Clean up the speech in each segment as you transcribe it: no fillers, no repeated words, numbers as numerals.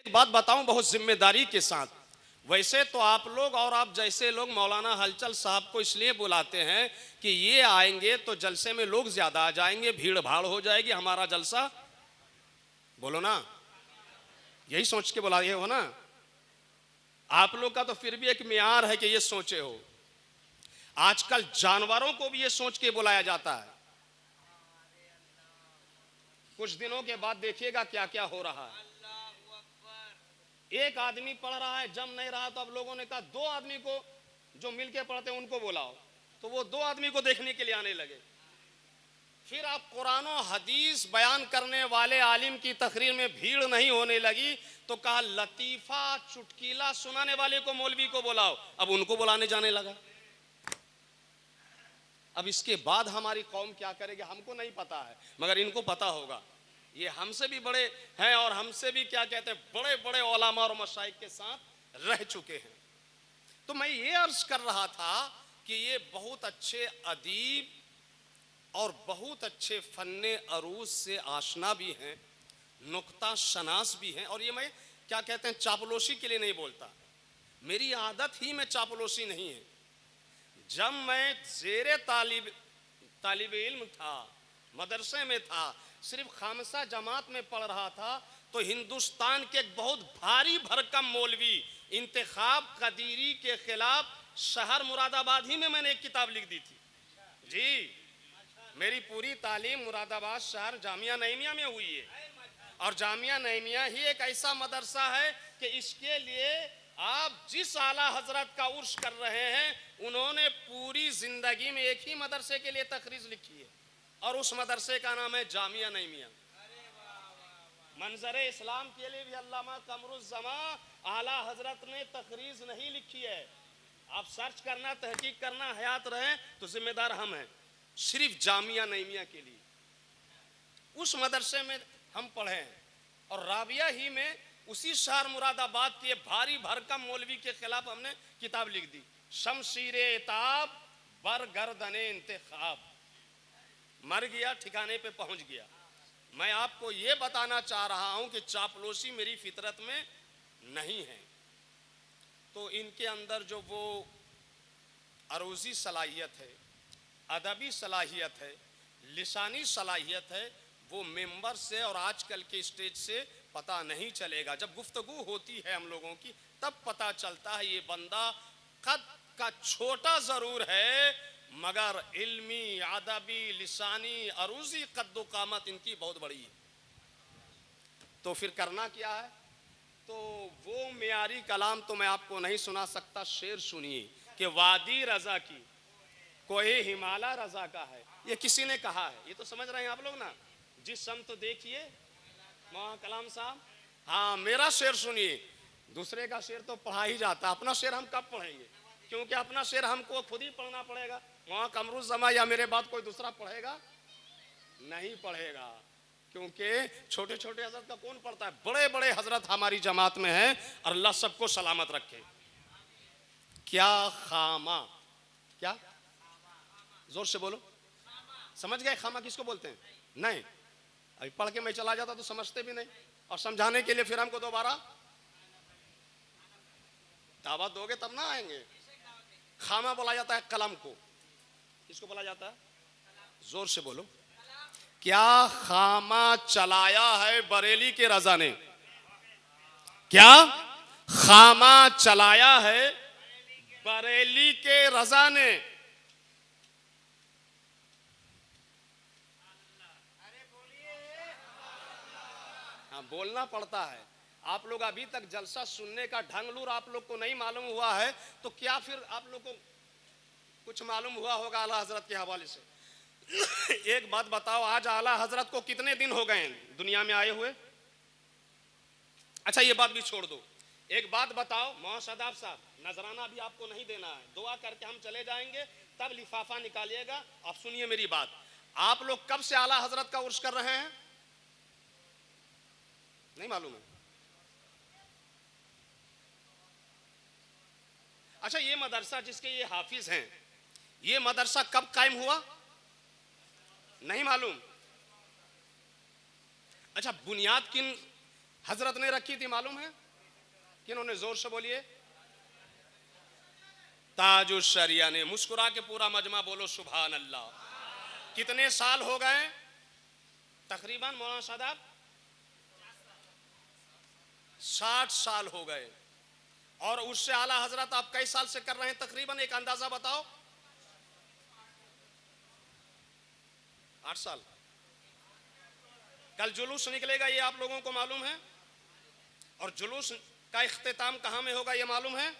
एक बात बताऊं बहुत जिम्मेदारी के साथ, वैसे तो आप लोग और आप जैसे लोग मौलाना हलचल साहब को इसलिए बुलाते हैं कि ये आएंगे तो जलसे में लोग ज्यादा आ जाएंगे, भीड़ भाड़ हो जाएगी, हमारा जलसा, बोलो ना, यही सोच के बुलाए हो ना। आप लोग का तो फिर भी एक मियार है कि ये सोचे हो। आजकल जानवरों को भी ये सोच के बुलाया जाता है। कुछ दिनों के बाद देखिएगा क्या क्या हो रहा है। एक आदमी पढ़ रहा है, जम नहीं रहा, तो अब लोगों ने कहा दो आदमी को जो मिलके पढ़ते हैं उनको बुलाओ, तो वो दो आदमी को देखने के लिए आने लगे। फिर आप कुरान और हदीस बयान करने वाले आलिम की तकरीर में भीड़ नहीं होने लगी तो कहा लतीफा चुटकीला सुनाने वाले को, मौलवी को बुलाओ, अब उनको बुलाने जाने लगा। अब इसके बाद हमारी कौम क्या करेगी हमको नहीं पता है, मगर इनको पता होगा। ये हमसे भी बड़े हैं और हमसे भी क्या कहते हैं बड़े बड़े उलमा और मशाइख के साथ रह चुके हैं। तो मैं ये अर्ज कर रहा था कि ये बहुत अच्छे अदीब और बहुत अच्छे फन्ने अरूज से आशना भी हैं, नुक्ता शनास भी हैं। और ये मैं क्या कहते हैं चापलूसी के लिए नहीं बोलता, मेरी आदत ही में चापलूसी नहीं है। जब मैं ज़ेरे तालिब इल्म था, मदरसे में था, सिर्फ खामसा जमात में पढ़ रहा था, तो हिंदुस्तान के एक बहुत भारी भरकम मौलवी इंतखाब कदीरी के खिलाफ शहर मुरादाबाद ही में मैंने एक किताब लिख दी थी जी। मेरी पूरी तालीम मुरादाबाद शहर जामिया नईमिया में हुई है, और जामिया नईमिया ही एक ऐसा मदरसा है कि इसके लिए आप जिस आला हजरत का उर्स कर रहे हैं उन्होंने पूरी जिंदगी में एक ही मदरसे के लिए तकरीज लिखी है, और उस मदरसे का नाम है जामिया नईमिया। मंजर इस्लाम के लिए भी अल्लामा कमरुज़्ज़मा आला हजरत ने तकरीज नहीं लिखी है। आप सर्च करना, तहकीक करना, हयात रहें तो जिम्मेदार हम हैं। सिर्फ जामिया नईमिया के लिए उस मदरसे में हम पढ़े हैं, और राबिया ही में उसी शहर मुरादाबाद के भारी भरकम मौलवी के खिलाफ हमने किताब लिख दी, शमशीरे इताब बरगर्दने इंतखाब। मर गया, ठिकाने पे पहुंच गया। मैं आपको ये बताना चाह रहा हूं कि चापलूसी मेरी फितरत में नहीं है। तो इनके अंदर जो वो अरूजी सलाहियत है, अदबी सलाहियत है, लिसानी सलाहियत है, वो मेंबर से और आजकल के स्टेज से पता नहीं चलेगा। जब गुफ्तगू होती है हम लोगों की तब पता चलता है ये बंदा कद का छोटा ज़रूर है मगर इल्मी, अदबी, लिसानी, अरूजी कद्दो कामत इनकी बहुत बड़ी है। तो फिर करना क्या है? तो वो मियारी कलाम तो मैं आपको नहीं सुना सकता, शेर सुनिए कि वादी रजा की कोई हिमालय रजा का है। ये किसी ने कहा है, ये तो समझ रहे हैं आप लोग ना। जिस सम तो देखिए मौलाना कलाम साहब, हाँ मेरा शेर सुनिए, दूसरे का शेर तो पढ़ा ही जाता, अपना शेर हम कब पढ़ेंगे? क्योंकि अपना शेर हमको खुद ही पढ़ना पड़ेगा। वहाँ कमरुज़्ज़मा या मेरे बाद कोई दूसरा पढ़ेगा नहीं पढ़ेगा, क्योंकि छोटे छोटे हजरत का कौन पढ़ता है? बड़े बड़े हजरत हमारी जमात में हैं, और अल्लाह सबको सलामत रखे। क्या खामा, क्या जोर से बोलो, समझ गए खामा किसको बोलते हैं? नहीं, अभी पढ़ के मैं चला जाता तो समझते भी नहीं, और समझाने के लिए फिर हमको दोबारा दावत दोगे तब ना आएंगे। खामा बोला जाता है कलम को। किसको बोला जाता है? जोर से बोलो। क्या खामा चलाया है बरेली के रजा ने? क्या खामा चलाया है बरेली के रजा ने? हाँ बोलना पड़ता है। आप लोग अभी तक जलसा सुनने का ढंगलूर आप लोग को नहीं मालूम हुआ है, तो क्या फिर आप लोग को कुछ मालूम हुआ होगा आला हजरत के हवाले से? एक बात बताओ, आज आला हजरत को कितने दिन हो गए दुनिया में आए हुए? अच्छा ये बात भी छोड़ दो, एक बात बताओ मौलाना सदाब साहब, नजराना भी आपको नहीं देना है, दुआ करके हम चले जाएंगे, तब लिफाफा निकालिएगा। आप सुनिए मेरी बात, आप लोग कब से आला हजरत का उर्स कर रहे हैं? नहीं मालूम है? अच्छा ये मदरसा जिसके ये हाफिज हैं, ये मदरसा कब कायम हुआ? नहीं मालूम। अच्छा बुनियाद किन हजरत ने रखी थी मालूम है किन्होंने? जोर से बोलिए। ताजुश शरिया ने। मुस्कुरा के पूरा मजमा बोलो सुभान अल्लाह। कितने साल हो गए तकरीबन मौलाना साहब? 60 साल हो गए। और उससे आला हजरत आप कई साल से कर रहे हैं तकरीबन? एक अंदाजा बताओ। 8 साल। कल जुलूस निकलेगा ये आप लोगों को मालूम है? और जुलूस का इख्तिताम कहां में होगा ये मालूम है?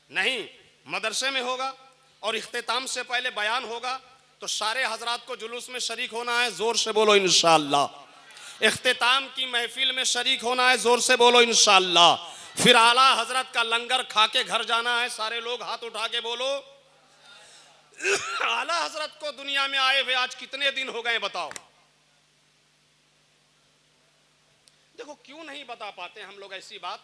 नहीं, मदरसे में होगा। और इख्तिताम से पहले बयान होगा। तो सारे हजरात को जुलूस में शरीक होना है। जोर से बोलो इंशाअल्लाह। इख्तिताम की महफिल में शरीक होना है। जोर से बोलो इंशाअल्लाह। फिर आला हजरत का लंगर खा के घर जाना है। सारे लोग हाथ उठा के बोलो। आला हजरत को दुनिया में आए हुए आज कितने दिन हो गए बताओ? देखो क्यों नहीं बता पाते हम लोग ऐसी बात,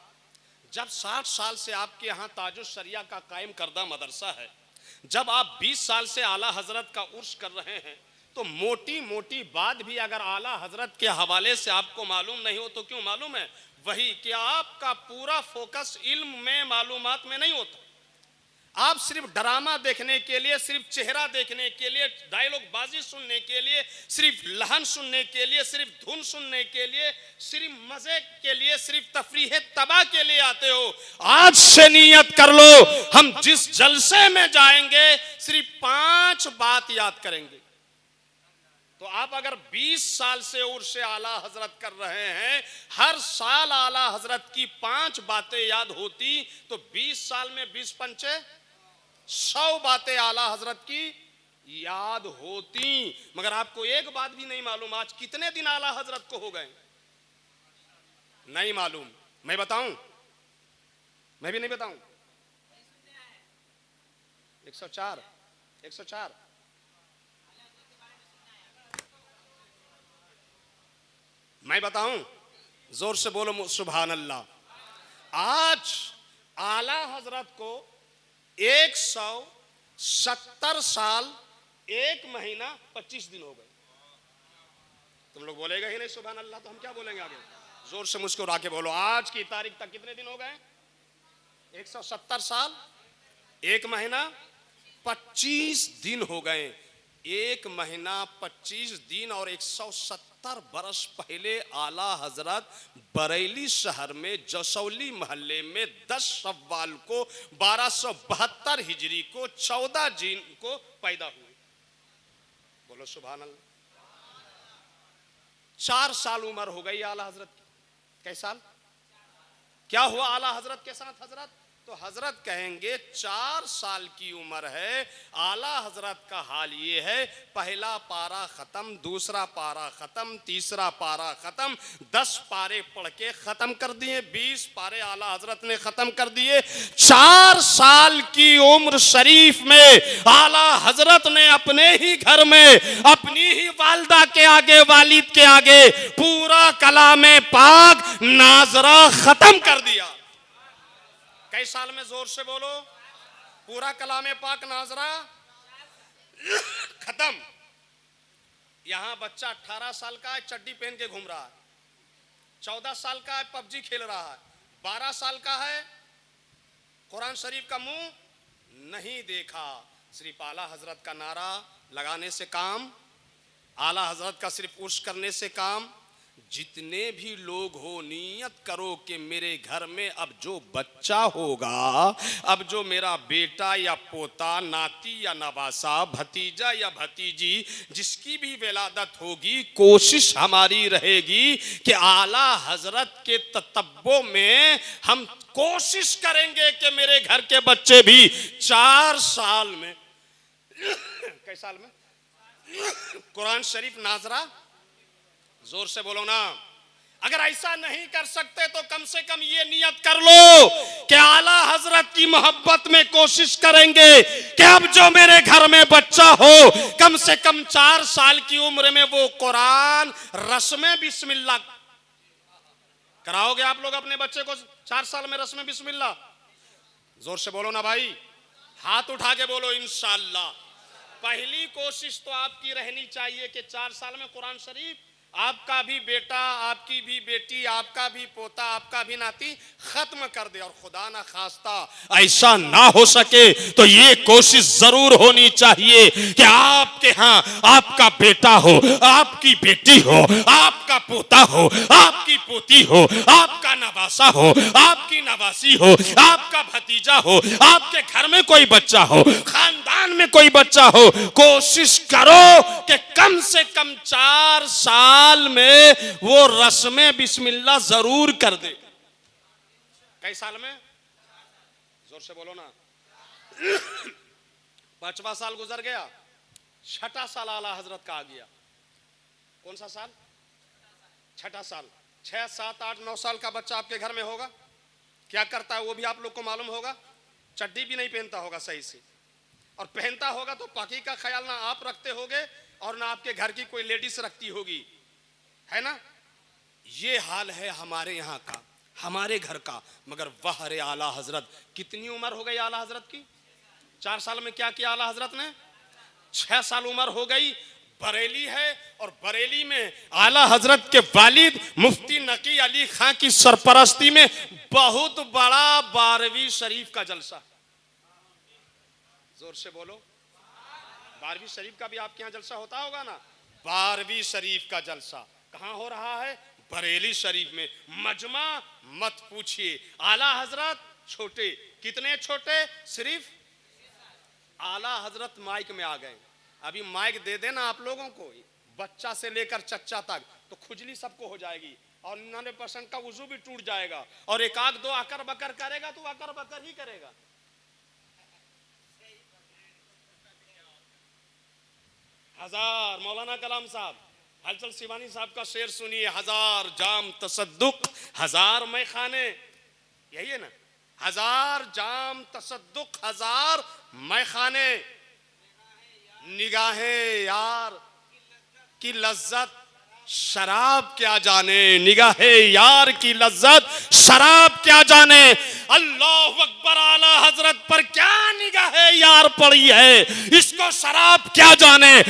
जब 60 साल से आपके यहाँ ताजुश शरिया का कायम करदा मदरसा है, जब आप 20 साल से आला हजरत का उर्स कर रहे हैं, तो मोटी मोटी बात भी अगर आला हजरत के हवाले से आपको मालूम नहीं हो तो क्यों मालूम है? वही कि आपका पूरा फोकस इल्म में मालूमात में नहीं होता। आप सिर्फ ड्रामा देखने के लिए, सिर्फ चेहरा देखने के लिए, डायलॉग बाजी सुनने के लिए, सिर्फ लहन सुनने के लिए, सिर्फ धुन सुनने के लिए, सिर्फ मजे के लिए, सिर्फ तफरीह तबाह के लिए आते हो। आज से नियत कर लो, हम जिस जलसे में जाएंगे सिर्फ 5 बात याद करेंगे। तो आप अगर 20 साल से उर्स आला हजरत कर रहे हैं, हर साल आला हजरत की 5 बातें याद होती तो 20 साल में 20 पंचे 100 बातें आला हजरत की याद होती। मगर आपको एक बात भी नहीं मालूम, आज कितने दिन आला हजरत को हो गए नहीं मालूम। मैं बताऊं? मैं भी नहीं बताऊं? 104 104। मैं बताऊं? जोर से बोलो सुभान अल्लाह। आज आला हजरत को 170 साल 1 महीना 25 दिन हो गए। तुम लोग बोलेगा ही नहीं सुभान अल्लाह तो हम क्या बोलेंगे आगे? जोर से मुस्कुरा के बोलो। आज की तारीख तक कितने दिन हो गए? 170 साल 1 महीना 25 दिन हो गए। 1 महीना 25 दिन और 170 बरस पहले आला हजरत बरेली शहर में जसौली मोहल्ले में 10 शव्वाल को 1272 हिजरी को 14 जून को पैदा हुए। बोलो सुभान अल्लाह। 4 साल उम्र हो गई आला हजरत की। कैसे साल? क्या हुआ आला हजरत के साथ? हजरत तो हजरत कहेंगे 4 साल की उम्र है। आला हजरत का हाल ये है, पहला पारा खत्म, दूसरा पारा खत्म, तीसरा पारा खत्म, 10 पारे पढ़ के खत्म कर दिए, 20 पारे आला हजरत ने खत्म कर दिए। 4 साल की उम्र शरीफ में आला हजरत ने अपने ही घर में अपनी ही वालदा के आगे, वालिद के आगे पूरा कलामे पाक नाजरा खत्म कर दिया। कई साल में? जोर से बोलो। पूरा कलामे पाक नाजरा खत्म। यहां बच्चा 18 साल का है, चड्डी पहन के घूम रहा है। 14 साल का है, पबजी खेल रहा है। 12 साल का है, कुरान शरीफ का मुंह नहीं देखा। सिर्फ आला हजरत का नारा लगाने से काम, आला हजरत का सिर्फ उर्स करने से काम। जितने भी लोग हो नियत करो कि मेरे घर में अब जो बच्चा होगा, अब जो मेरा बेटा या पोता, नाती या नवासा, भतीजा या भतीजी, जिसकी भी विलादत होगी, कोशिश हमारी रहेगी कि आला हजरत के ततब्बो में हम कोशिश करेंगे कि मेरे घर के बच्चे भी 4 साल में कई साल में कुरान शरीफ नाजरा। जोर से बोलो ना। अगर ऐसा नहीं कर सकते तो कम से कम ये नियत कर लो कि आला हजरत की मोहब्बत में कोशिश करेंगे कि अब जो मेरे घर में बच्चा हो, कम से कम 4 साल की उम्र में वो कुरान रस्में बिस्मिल्लाह कराओगे आप लोग अपने बच्चे को 4 साल में रस्में बिस्मिल्लाह? जोर से बोलो ना भाई, हाथ उठा के बोलो इंशाअल्लाह। पहली कोशिश तो आपकी रहनी चाहिए कि 4 साल में कुरान शरीफ आपका भी बेटा, आपकी भी बेटी, आपका भी पोता, आपका भी नाती खत्म कर दे, और खुदा ना खास्ता ऐसा ना हो सके तो ये कोशिश जरूर होनी चाहिए कि आपके यहाँ आपका बेटा हो, आपकी बेटी हो, आपका पोता हो, आपकी पोती हो, आपका नवासा हो, आपकी नवासी हो, आपका भतीजा हो, आपके घर में कोई बच्चा हो, खानदान में कोई बच्चा हो। कोशिश करो कि कम से कम 4 साल में वो रस्में बिस्मिल्लाह जरूर कर दे। कई साल में? जोर से बोलो ना। 5वां साल गुजर गया, 6ठा साल आला हजरत का आ गया। कौन सा साल? 6ठा साल। 6, 7, 8, 9 साल का बच्चा आपके घर में होगा, क्या करता है वो भी आप लोग को मालूम होगा। चड्डी भी नहीं पहनता होगा सही से, और पहनता होगा तो पाकी का ख्याल ना आप रखते होगे और ना आपके घर की कोई लेडीज रखती होगी, है ना। ये हाल है हमारे यहाँ का, हमारे घर का। मगर वाह रे आला हजरत, कितनी उम्र हो गई आला हजरत की? 4 साल में क्या किया आला हजरत ने? 6 साल उम्र हो गई। बरेली है, और बरेली में आला हजरत के वालिद मुफ्ती नकी अली खां की सरपरस्ती में बहुत बड़ा 12वीं शरीफ का जलसा। जोर से बोलो। 12वीं शरीफ का भी आपके यहाँ जलसा होता होगा ना। 12वीं शरीफ का जलसा कहाँ हो रहा है? बरेली शरीफ में। मजमा मत पूछिए। आला हजरत छोटे, कितने छोटे? सिर्फ आला हजरत माइक में आ गए। अभी माइक दे देना आप लोगों को, बच्चा से लेकर चच्चा तक, तो खुजली सबको हो जाएगी, और 99% का वजू भी टूट जाएगा, और एक आध दो अकर बकर करेगा तो अकर बकर ही करेगा। हजार मौलाना कलाम साहब, हलचल शिवानी साहब का शेर सुनिए। 1000 जाम तसद्दुक, 1000 मैखाने, यही है ना। 1000 जाम तसद्दुक, 1000 मैखाने, निगाहें यार की लज्जत शराब क्या जाने, निगाहें यार की लज्जत शराब क्या जाने। अल्लाह अकबर, आला हजरत पर क्या निगाहें यार पड़ी है, इसको शराब क्या जाने।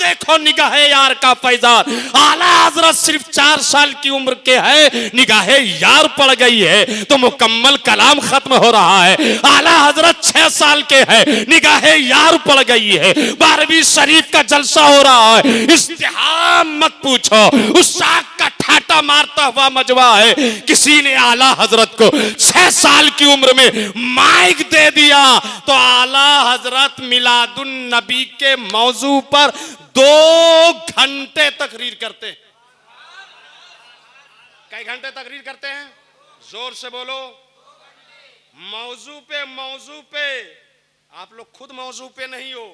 देखो निगाहें यार का फैजान। आला हजरत सिर्फ 4 साल की उम्र के है, निगाहें यार पड़ गई है तो मुकम्मल कलाम खत्म हो रहा है। आला हजरत 6 साल के है, निगाहें यार पड़ गई है, 12वीं शरीफ का जलसा हो रहा है। इस्तिहाम मत पूछो, उस शाख का ठाटा मारता हुआ मजवा है। किसी ने आला हजरत को 6 साल की उम्र में माइक दे दिया तो आला हजरत मिलादुन नबी के मौजू पर 2 घंटे तकरीर करते हैं। कई घंटे तकरीर करते हैं? जोर से बोलो। मौजू पे आप लोग खुद मौजू पे नहीं हो।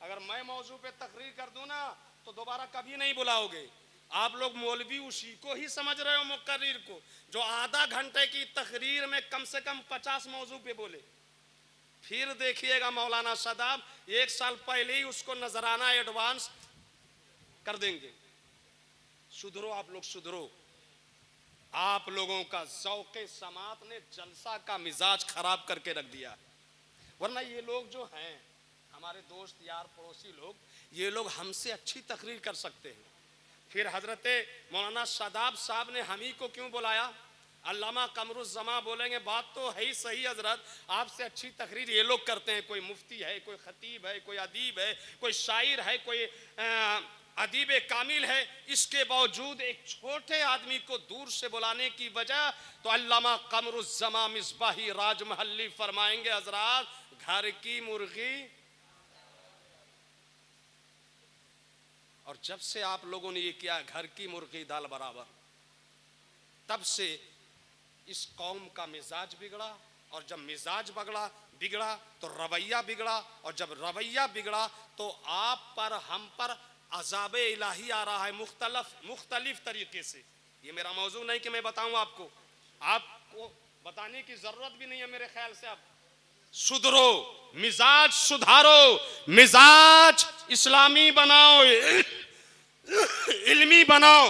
अगर मैं मौजू पे तकरीर कर दूं ना तो दोबारा कभी नहीं बुलाओगे। आप लोग मौलवी उसी को ही समझ रहे हो, मुकर्रिर को, जो आधा घंटे की तकरीर में कम से कम 50 मौजू पे बोले। फिर देखिएगा मौलाना सदाब 1 साल पहले ही उसको नजराना एडवांस कर देंगे। सुधरो आप लोग, सुधरो। आप लोगों का ज़ौक़े समात ने जलसा का मिजाज खराब करके रख दिया। वरना ये लोग जो हैं हमारे दोस्त यार पड़ोसी लोग, ये लोग हमसे अच्छी तकरीर कर सकते हैं। फिर हजरत मौलाना सदाब साहब ने हम ही को क्यों बुलाया? अल्लामा कमरुज़्ज़मा बोलेंगे बात तो है ही सही हजरत, आपसे अच्छी तकरीर ये लोग करते हैं। कोई मुफ्ती है, कोई खतीब है, कोई अदीब है, कोई शायर है, कोई अदीब कामिल है। इसके बावजूद एक छोटे आदमी को दूर से बुलाने की वजह तो अल्लामा कमरुज़्ज़मा मिसबाही राजमहल्ली फरमाएंगे, हजरात घर की मुर्गी। और जब से आप लोगों ने ये किया घर की मुर्गी दाल बराबर, तब से इस कौम का मिजाज बिगड़ा, और जब मिजाज बिगड़ा तो रवैया बिगड़ा, और जब रवैया बिगड़ा तो आप पर हम पर अज़ाब इलाही आ रहा है मुख्तलिफ तरीके से। ये मेरा मौजू नहीं कि मैं बताऊं आपको बताने की जरूरत भी नहीं है मेरे ख्याल से। आप सुधरो, मिजाज सुधारो, मिजाज इस्लामी बनाओ, इल्मी बनाओ,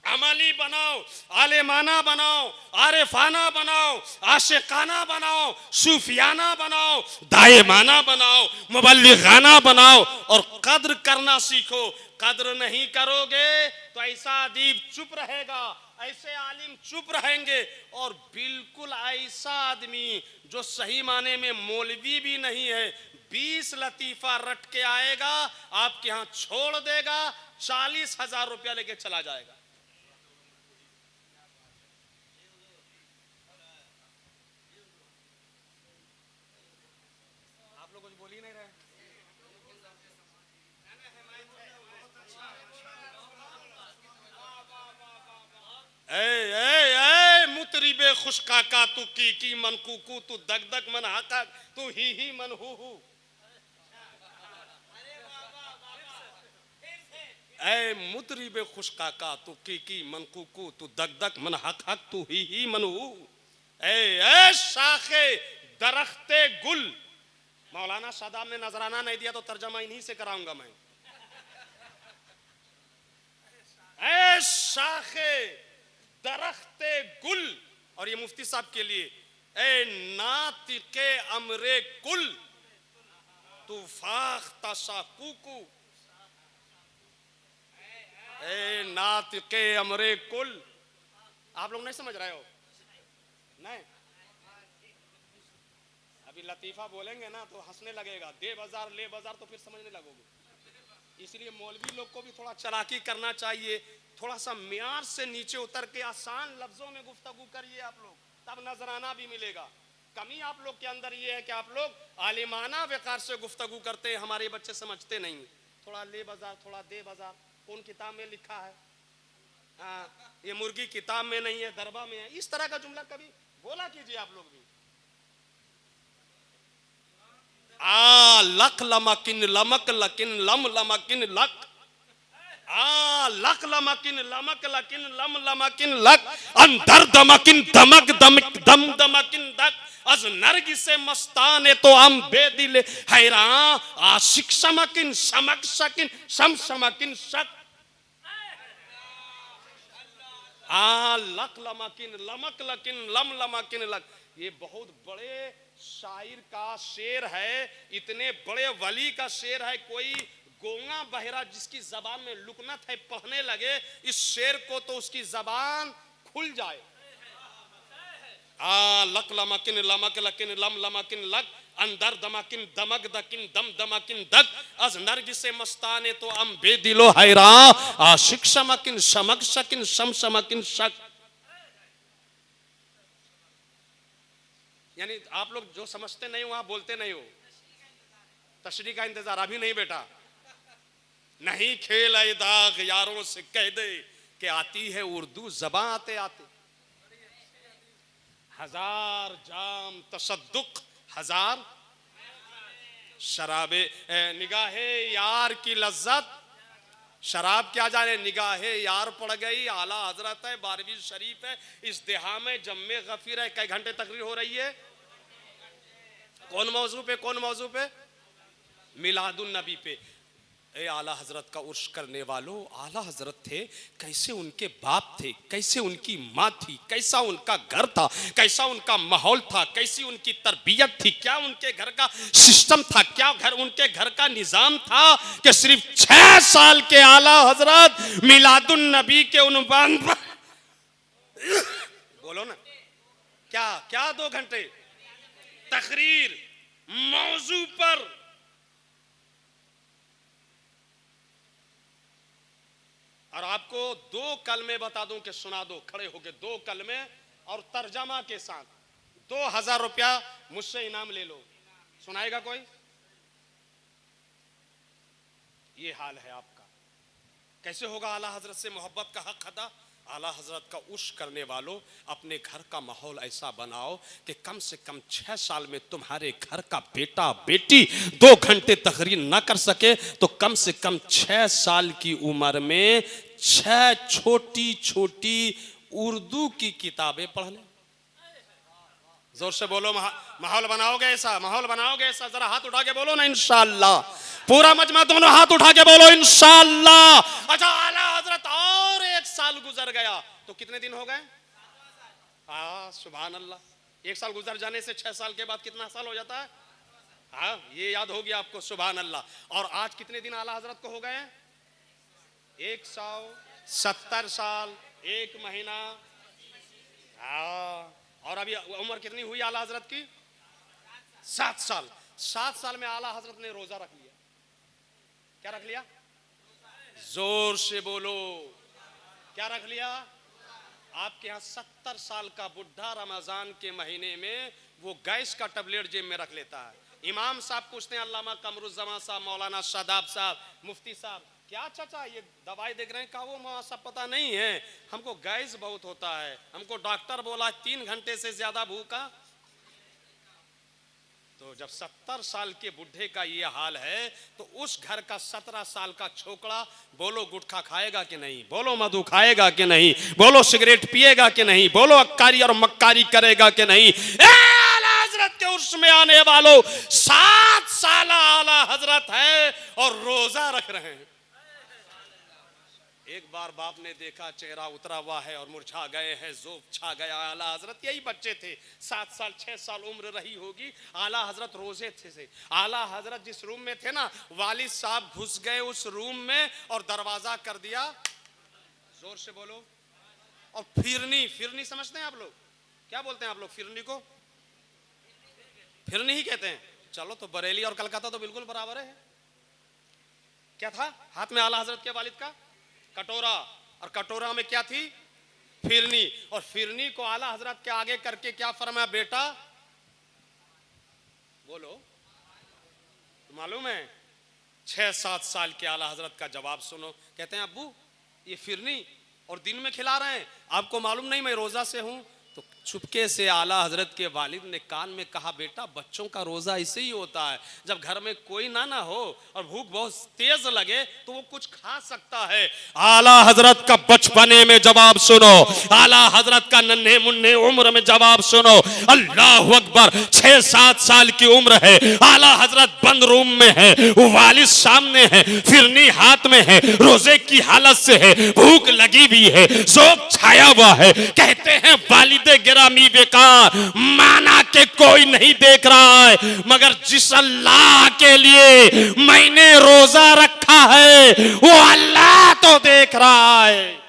अमली बनाओ, आलिमाना बनाओ, आरिफाना बनाओ, आशिकाना बनाओ, सूफियाना बनाओ, दायमाना बनाओ, मुबल्लिगाना बनाओ, और कद्र करना सीखो। कद्र नहीं करोगे तो ऐसा अदीब चुप रहेगा, ऐसे आलिम चुप रहेंगे, और बिल्कुल ऐसा आदमी जो सही माने में मौलवी भी नहीं है 20 लतीफा रट के आएगा, आपके यहां छोड़ देगा, 40,000 रुपया लेके चला जाएगा। आप लोग कुछ बोल ही नहीं रहे। ए मुतरिबे खुशका का तू की मन कुकू तू दग दग मन हाका तू ही मन हु। ए मुतरिबे खुशका का तू की मन कुकू तू दग दग मन हक हक तू ही मन हु। ए शाखे दरख्ते गुल, मौलाना शादाब ने नजराना नहीं दिया तो तर्जमा इन्हीं से कराऊंगा मैं। ए शाखे दरख्ते गुल, और ये मुफ्ती साहब के लिए, ए नातिके अमरे कुल तू फाख्ता शाकूकू। ए नातिके अमरे कुल, आप लोग नहीं समझ रहे हो? नहीं, अभी लतीफा बोलेंगे ना तो हंसने लगेगा, दे बाजार ले बाजार, तो फिर समझने लगोगे। इसलिए मौलवी लोग को भी थोड़ा चालाकी करना चाहिए, थोड़ा सा म्यार से नीचे उतर के आसान लफ्जों में गुफ्तगू करिए आप लोग, तब नजराना भी मिलेगा। कमी आप लोग के अंदर ये है कि आप लोग आलिमाना वकार से गुफ्तगू करते हैं, हमारे बच्चे समझते नहीं। थोड़ा ले बाजार, थोड़ा दे बाजार, कौन किताब में लिखा है? ये मुर्गी किताब में नहीं है, दरबा में है। इस तरह का जुमला कभी बोला कीजिए आप लोग भी। आ लक लमकिन लमक लकिन लम लमकिन लक, आ लक लमकिन लमक लकिन लम लमकिन लक, अंदर दमकिन दमक दमक दम दमकिन दक, अज नरगी से मस्ताने तो हम बेदिल हैरान, आशिक समकिन समक सकिन सम समकिन शक। आ लक लमकिन लमक लकिन लम लमकिन लक, ये बहुत बड़े शायर का शेर है, इतने बड़े वली का शेर है। कोई गोंगा बहरा जिसकी जबान में लुकनत है पढ़ने लगे इस शेर को तो उसकी जबान खुल जाए। आ लक लमकिन लमक लकिन लम लमकिन लक, अंदर दमकिन दमक दकिन दम दमकिन दक, अज नरगी से मस्ताने तो हम बेदिलो हैरान, आशिक समकिन समक सकिन सम समकिन शक। यानी आप लोग जो समझते नहीं हो वहां बोलते नहीं हो। तशरीह का इंतजार अभी नहीं बेटा, नहीं खेल ऐ दाग यारों से कह दे कि आती है उर्दू ज़बां आते आते। हजार जाम तसद्दुक हजार शराबे, निगाहे यार की लज्जत शराब क्या जाने, निगाहे यार पड़ गई। आला हजरत है, 12वीं शरीफ है, इस देहा में जम्मे गफीर है। कई घंटे तकरीर हो रही है, कौन मौजू पे? कौन मौजू पे? मिलादुन नबी पे। ए आला हजरत का उर्श करने वालों, आला हजरत थे, कैसे उनके बाप थे, कैसे उनकी माँ थी, कैसा उनका घर था, कैसा उनका माहौल था, कैसी उनकी तरबियत थी, क्या उनके घर का सिस्टम था, क्या घर उनके घर का निजाम था कि सिर्फ 6 साल के आला हजरत मिलादुन नबी के उन्वान पर बोलो ना, क्या क्या 2 घंटे तकरीर मौजू पर। और आपको 2 कलमे बता दूं कि सुना दो, खड़े होके 2 कलमे और तर्जमा के साथ 2000 रुपया मुझसे इनाम ले लो। सुनाएगा कोई? ये हाल है आपका। कैसे होगा आला हजरत से मोहब्बत का हक अदा? आला हजरत का उर्श करने वालों, अपने घर का माहौल ऐसा बनाओ कि कम से कम 6 साल में तुम्हारे घर का बेटा बेटी 2 घंटे तकरीर ना कर सके तो कम से कम 6 साल की उम्र में 6 छोटी छोटी उर्दू की किताबें पढ़ लें। जोर से बोलो, माहौल बनाओगे ऐसा? माहौल बनाओगे ऐसा? जरा हाथ उठा के बोलो ना इंशाअल्लाह। पूरा मजमा दोनों हाथ उठा के बोलो इंशाअल्लाह। अच्छा, आला हजरत और 1 साल गुजर गया तो कितने दिन हो गए? सुभान अल्लाह। 1 साल गुजर जाने से 6 साल के बाद कितना साल हो जाता है? हाँ, ये याद हो गया आपको? सुभान अल्लाह। और आज कितने दिन आला हजरत को हो गए? 170 साल 1 महीना। और अभी उम्र कितनी हुई आला हजरत की? 7 साल। 7 साल में आला हजरत ने रोजा रख लिया। क्या रख लिया? जोर से बोलो, क्या रख लिया? आपके यहाँ 70 साल का बुढ़ा रमजान के महीने में वो गैस का टैबलेट जेब में रख लेता है। इमाम साहब पूछते हैं, अल्लामा कमरुज़्ज़मान साहब, मौलाना शादाब साहब, मुफ्ती साहब, क्या चाचा ये दवाई देख रहे हैं? कहा वो सब पता नहीं है, हमको गैस बहुत होता है, हमको डॉक्टर बोला 3 घंटे से ज्यादा भूखा। तो जब 70 साल के बुढ़े का ये हाल है तो उस घर का 17 साल का छोकरा, बोलो गुटखा खाएगा कि नहीं? बोलो मधु खाएगा कि नहीं? बोलो सिगरेट पिएगा कि नहीं? बोलो अक्कारी और मक्कारी करेगा कि नहीं? आला हजरत के उर्स में आने वालों 7 साल आला हजरत है और रोजा रख रहे हैं। एक बार बाप ने देखा चेहरा उतरा हुआ है और मुरझा गए हैं, ज़ोफ छा गया। आला हजरत यही बच्चे थे, 7 साल 6 साल उम्र रही होगी। आला हजरत रोजे थे। आला हजरत जिस रूम में थे ना, वालिद साहब घुस गए उस रूम में और दरवाजा कर दिया। जोर से बोलो। और फिरनी, फिरनी समझते हैं आप लोग? क्या बोलते हैं आप लोग फिरनी को? फिरनी ही कहते हैं। चलो तो बरेली और कलकत्ता तो बिल्कुल बराबर है। क्या था हाथ में आला हजरत के वालिद का? कटोरा। और कटोरा में क्या थी? फिरनी। और फिरनी को आला हजरत के आगे करके क्या फरमाया? बेटा बोलो, मालूम है? 6-7 साल के आला हजरत का जवाब सुनो। कहते हैं अब्बू ये फिरनी और दिन में खिला रहे हैं, आपको मालूम नहीं मैं रोजा से हूं? तो चुपके से आला हजरत के वालिद ने कान में कहा, बेटा बच्चों का रोजा ऐसे ही होता है, जब घर में कोई ना हो और भूख बहुत तेज लगे तो वो कुछ खा सकता है। आला हजरत का बचपने में जवाब सुनो, आला हजरत का नन्हे मुन्ने उम्र में जवाब सुनो। अल्लाह अकबर। 6-7 साल की उम्र है, आला हजरत बंद रूम में है, वालिद सामने है, फिरनी हाथ में है, रोजे की हालत से है, भूख लगी भी है, ज़ोक छाया हुआ है। कहते हैं वालिद गिरामी बेकार, माना के कोई नहीं देख रहा है, मगर जिस अल्लाह के लिए मैंने रोजा रखा है वो अल्लाह तो देख रहा है।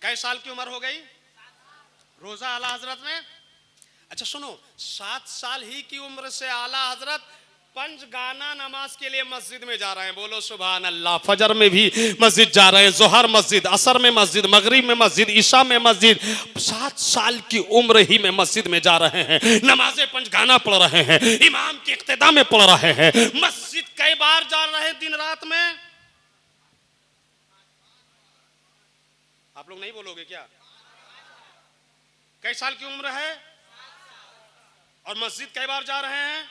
कई साल की उम्र हो गई रोजा आला हजरत में? अच्छा सुनो, 7 साल ही की उम्र से आला हजरत पंचगाना नमाज के लिए मस्जिद में जा रहे हैं। बोलो सुभान अल्लाह। फजर में भी मस्जिद जा रहे हैं, जोहर मस्जिद, असर में मस्जिद, मगरिब में मस्जिद, ईशा में मस्जिद। 7 साल की उम्र ही में मस्जिद में जा रहे हैं, नमाजें पंचगाना पढ़ रहे हैं, इमाम की इक्तिदा में पढ़ रहे हैं। मस्जिद कई बार जा रहे हैं दिन रात में? आप लोग नहीं बोलोगे क्या? कई साल की उम्र है और मस्जिद कई बार जा रहे हैं?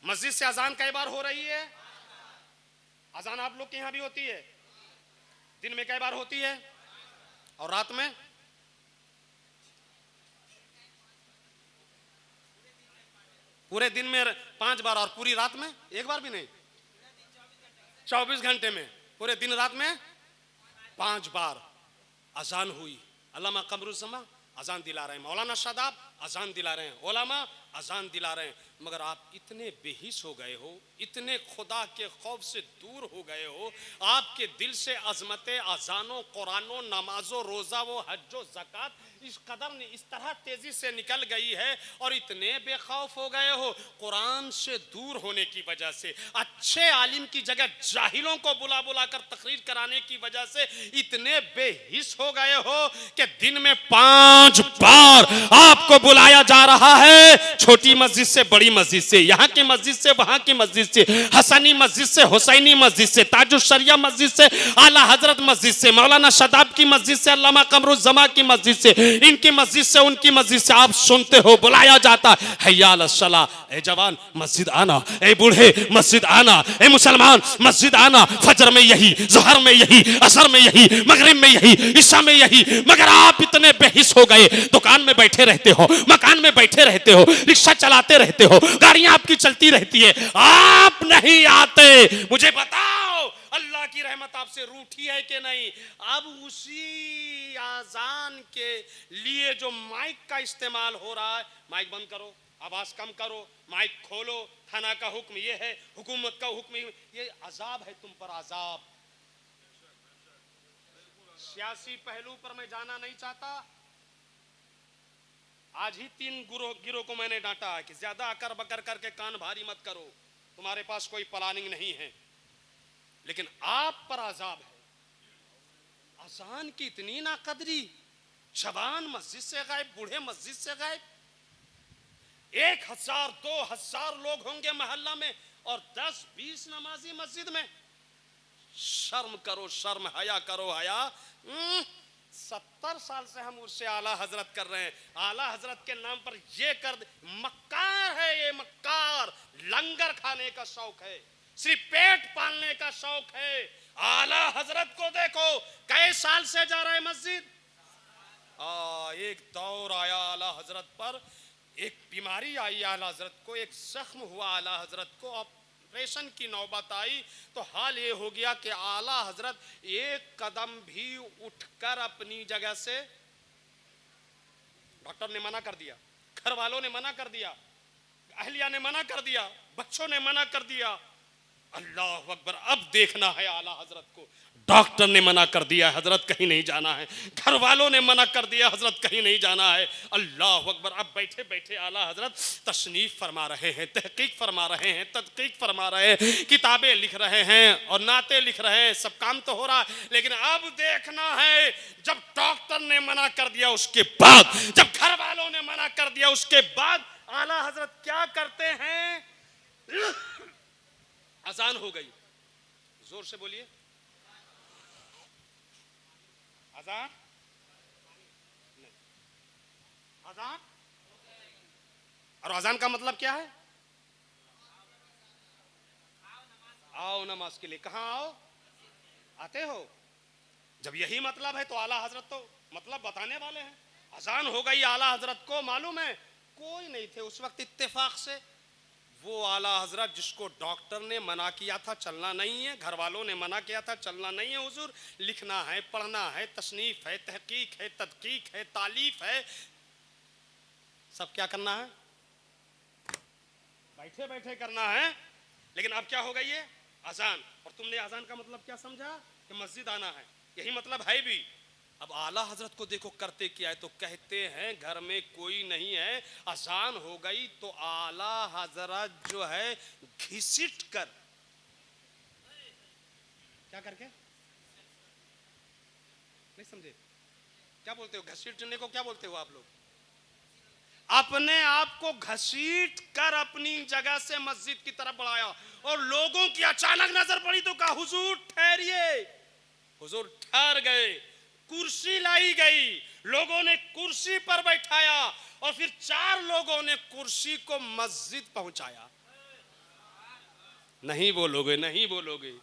मस्जिद से अजान कई बार हो रही है? अजान आप लोग के यहां भी होती है? दिन में कई बार होती है और रात में? पूरे दिन में 5 बार और पूरी रात में 1 बार भी नहीं? 24 घंटे में पूरे दिन रात में 5 बार अजान हुई। अल्लामा कमरुज़्ज़मान अजान दिला रहे हैं, मौलाना शादाब अजान दिला रहे हैं, उलमा अजान दिला रहे हैं, मगर आप इतने बेहिस हो गए हो, इतने खुदा के खौफ से दूर हो गए हो, आपके दिल से अजमते अजानो, कुरानो, नमाजो, रोजा, वो हज्जो, ज़कात इस कदर इस तरह तेजी से निकल गई है और इतने बेखौफ हो गए हो कुरान से दूर होने की वजह से, अच्छे आलिम की जगह जाहिलों को बुला बुला कर तकरीर कराने की वजह से इतने बेहिस हो गए हो कि दिन में 5 बार आपको बुलाया जा रहा है, छोटी मस्जिद से, बड़ी मस्जिद से, यहाँ की मस्जिद से, वहां की मस्जिद से, हसनी मस्जिद से, हुसैनी मस्जिद से, ताजुश शरिया मस्जिद से, आला हजरत मस्जिद से, मौलाना शादाब की मस्जिद से, अल्लामा कमरुज़्ज़मान की मस्जिद से, इनकी मस्जिद से, उनकी मस्जिद से आप सुनते हो बुलाया जाता है, हय्या अलस सलाह, ए जवान मस्जिद आना, ए बूढ़े मस्जिद आना, ए मुसलमान मस्जिद आना। फजर में यही, ज़ोहर में यही, असर में यही, मगरिब में यही, ईशा में यही, मगर आप इतने बेहिस हो गए, दुकान में बैठे रहते हो, मकान में बैठे रहते हो, रिक्शा चलाते रहते हो, गाड़ियां आपकी चलती रहती है, आप नहीं आते। मुझे बताओ अल्लाह की रहमत आपसे रूठी है कि नहीं। अब उसी आजान के लिए जो माइक का इस्तेमाल हो रहा है, माइक बंद करो, आवाज कम करो, माइक खोलो, थाना का हुक्म ये है, हुकूमत का हुक्म ये अजाब है तुम पर, अजाब। सियासी पहलू पर मैं जाना नहीं चाहता। आज ही 3 गिरोह को मैंने डांटा है कि ज्यादा अकर बकर करके कान भारी मत करो, तुम्हारे पास कोई प्लानिंग नहीं है, लेकिन आप पर अजाब है। अजान की इतनी नाकदरी, जवान मस्जिद से गायब, बूढ़े मस्जिद से गायब, 1000 2000 लोग होंगे मोहल्ला में और 10-20 नमाजी मस्जिद में। शर्म करो, शर्म, हया करो, हया। 70 साल से हम उससे आला हजरत कर रहे हैं, आला हजरत के नाम पर ये कर दे। मक्कार है ये, मक्कार। लंगर खाने का शौक है, सिर्फ पेट पालने का शौक है। आला हजरत को देखो, कई साल से जा रहे मस्जिद। एक दौर आया आला हजरत पर, एक बीमारी आई आला हजरत को, एक जख्म हुआ आला हजरत को, ऑपरेशन की नौबत आई तो हाल ये हो गया कि आला हजरत एक कदम भी उठकर अपनी जगह से, डॉक्टर ने मना कर दिया, घर वालों ने मना कर दिया, अहलिया ने मना कर दिया, बच्चों ने मना कर दिया। अल्लाह अकबर। अब देखना है आला हजरत को, डॉक्टर ने मना कर दिया हजरत कहीं नहीं जाना है, घर वालों ने मना कर दिया हजरत कहीं नहीं जाना है। अल्लाह अकबर। अब बैठे बैठे आला हजरत तशनीफ फरमा रहे हैं, तहकीक फरमा रहे हैं, तदकीक फरमा रहे हैं, किताबें लिख रहे हैं और नाते लिख रहे हैं, सब काम तो हो रहा है। लेकिन अब देखना है, जब डॉक्टर ने मना कर दिया उसके बाद, जब घर वालों ने मना कर दिया उसके बाद, आला हजरत क्या करते हैं। अजान हो गई, जोर से बोलिए, अजान नहीं, अजान। और अजान का मतलब क्या है? आओ नमाज के लिए। कहां आओ? आते हो? जब यही मतलब है तो आला हजरत तो मतलब बताने वाले हैं। अजान हो गई, आला हजरत को मालूम है, कोई नहीं थे उस वक्त इत्तेफाक से। वो आला हजरत जिसको डॉक्टर ने मना किया था चलना नहीं है, घर वालों ने मना किया था चलना नहीं है, हुजूर लिखना है, पढ़ना है, तसनीफ है, तहकीक है, तदकीक है, तालीफ है, सब क्या करना है, बैठे बैठे करना है। लेकिन अब क्या हो गई है? अजान। और तुमने अजान का मतलब क्या समझा कि मस्जिद आना है, यही मतलब है भी। अब आला हजरत को देखो करते क्या है, तो कहते हैं घर में कोई नहीं है, अजान हो गई तो आला हजरत जो है घिसिट कर, क्या करके, नहीं समझे क्या बोलते हो? घसीटने को क्या बोलते हो आप लोग? अपने आप को घसीट कर अपनी जगह से मस्जिद की तरफ बढ़ाया और लोगों की अचानक नजर पड़ी तो कहा हुजूर ठहरिए। हुजूर ठहर गए, कुर्सी लाई गई, लोगों ने कुर्सी पर बैठाया और फिर 4 लोगों ने कुर्सी को मस्जिद पहुंचाया। नहीं बोलोगे, नहीं बोलोगे।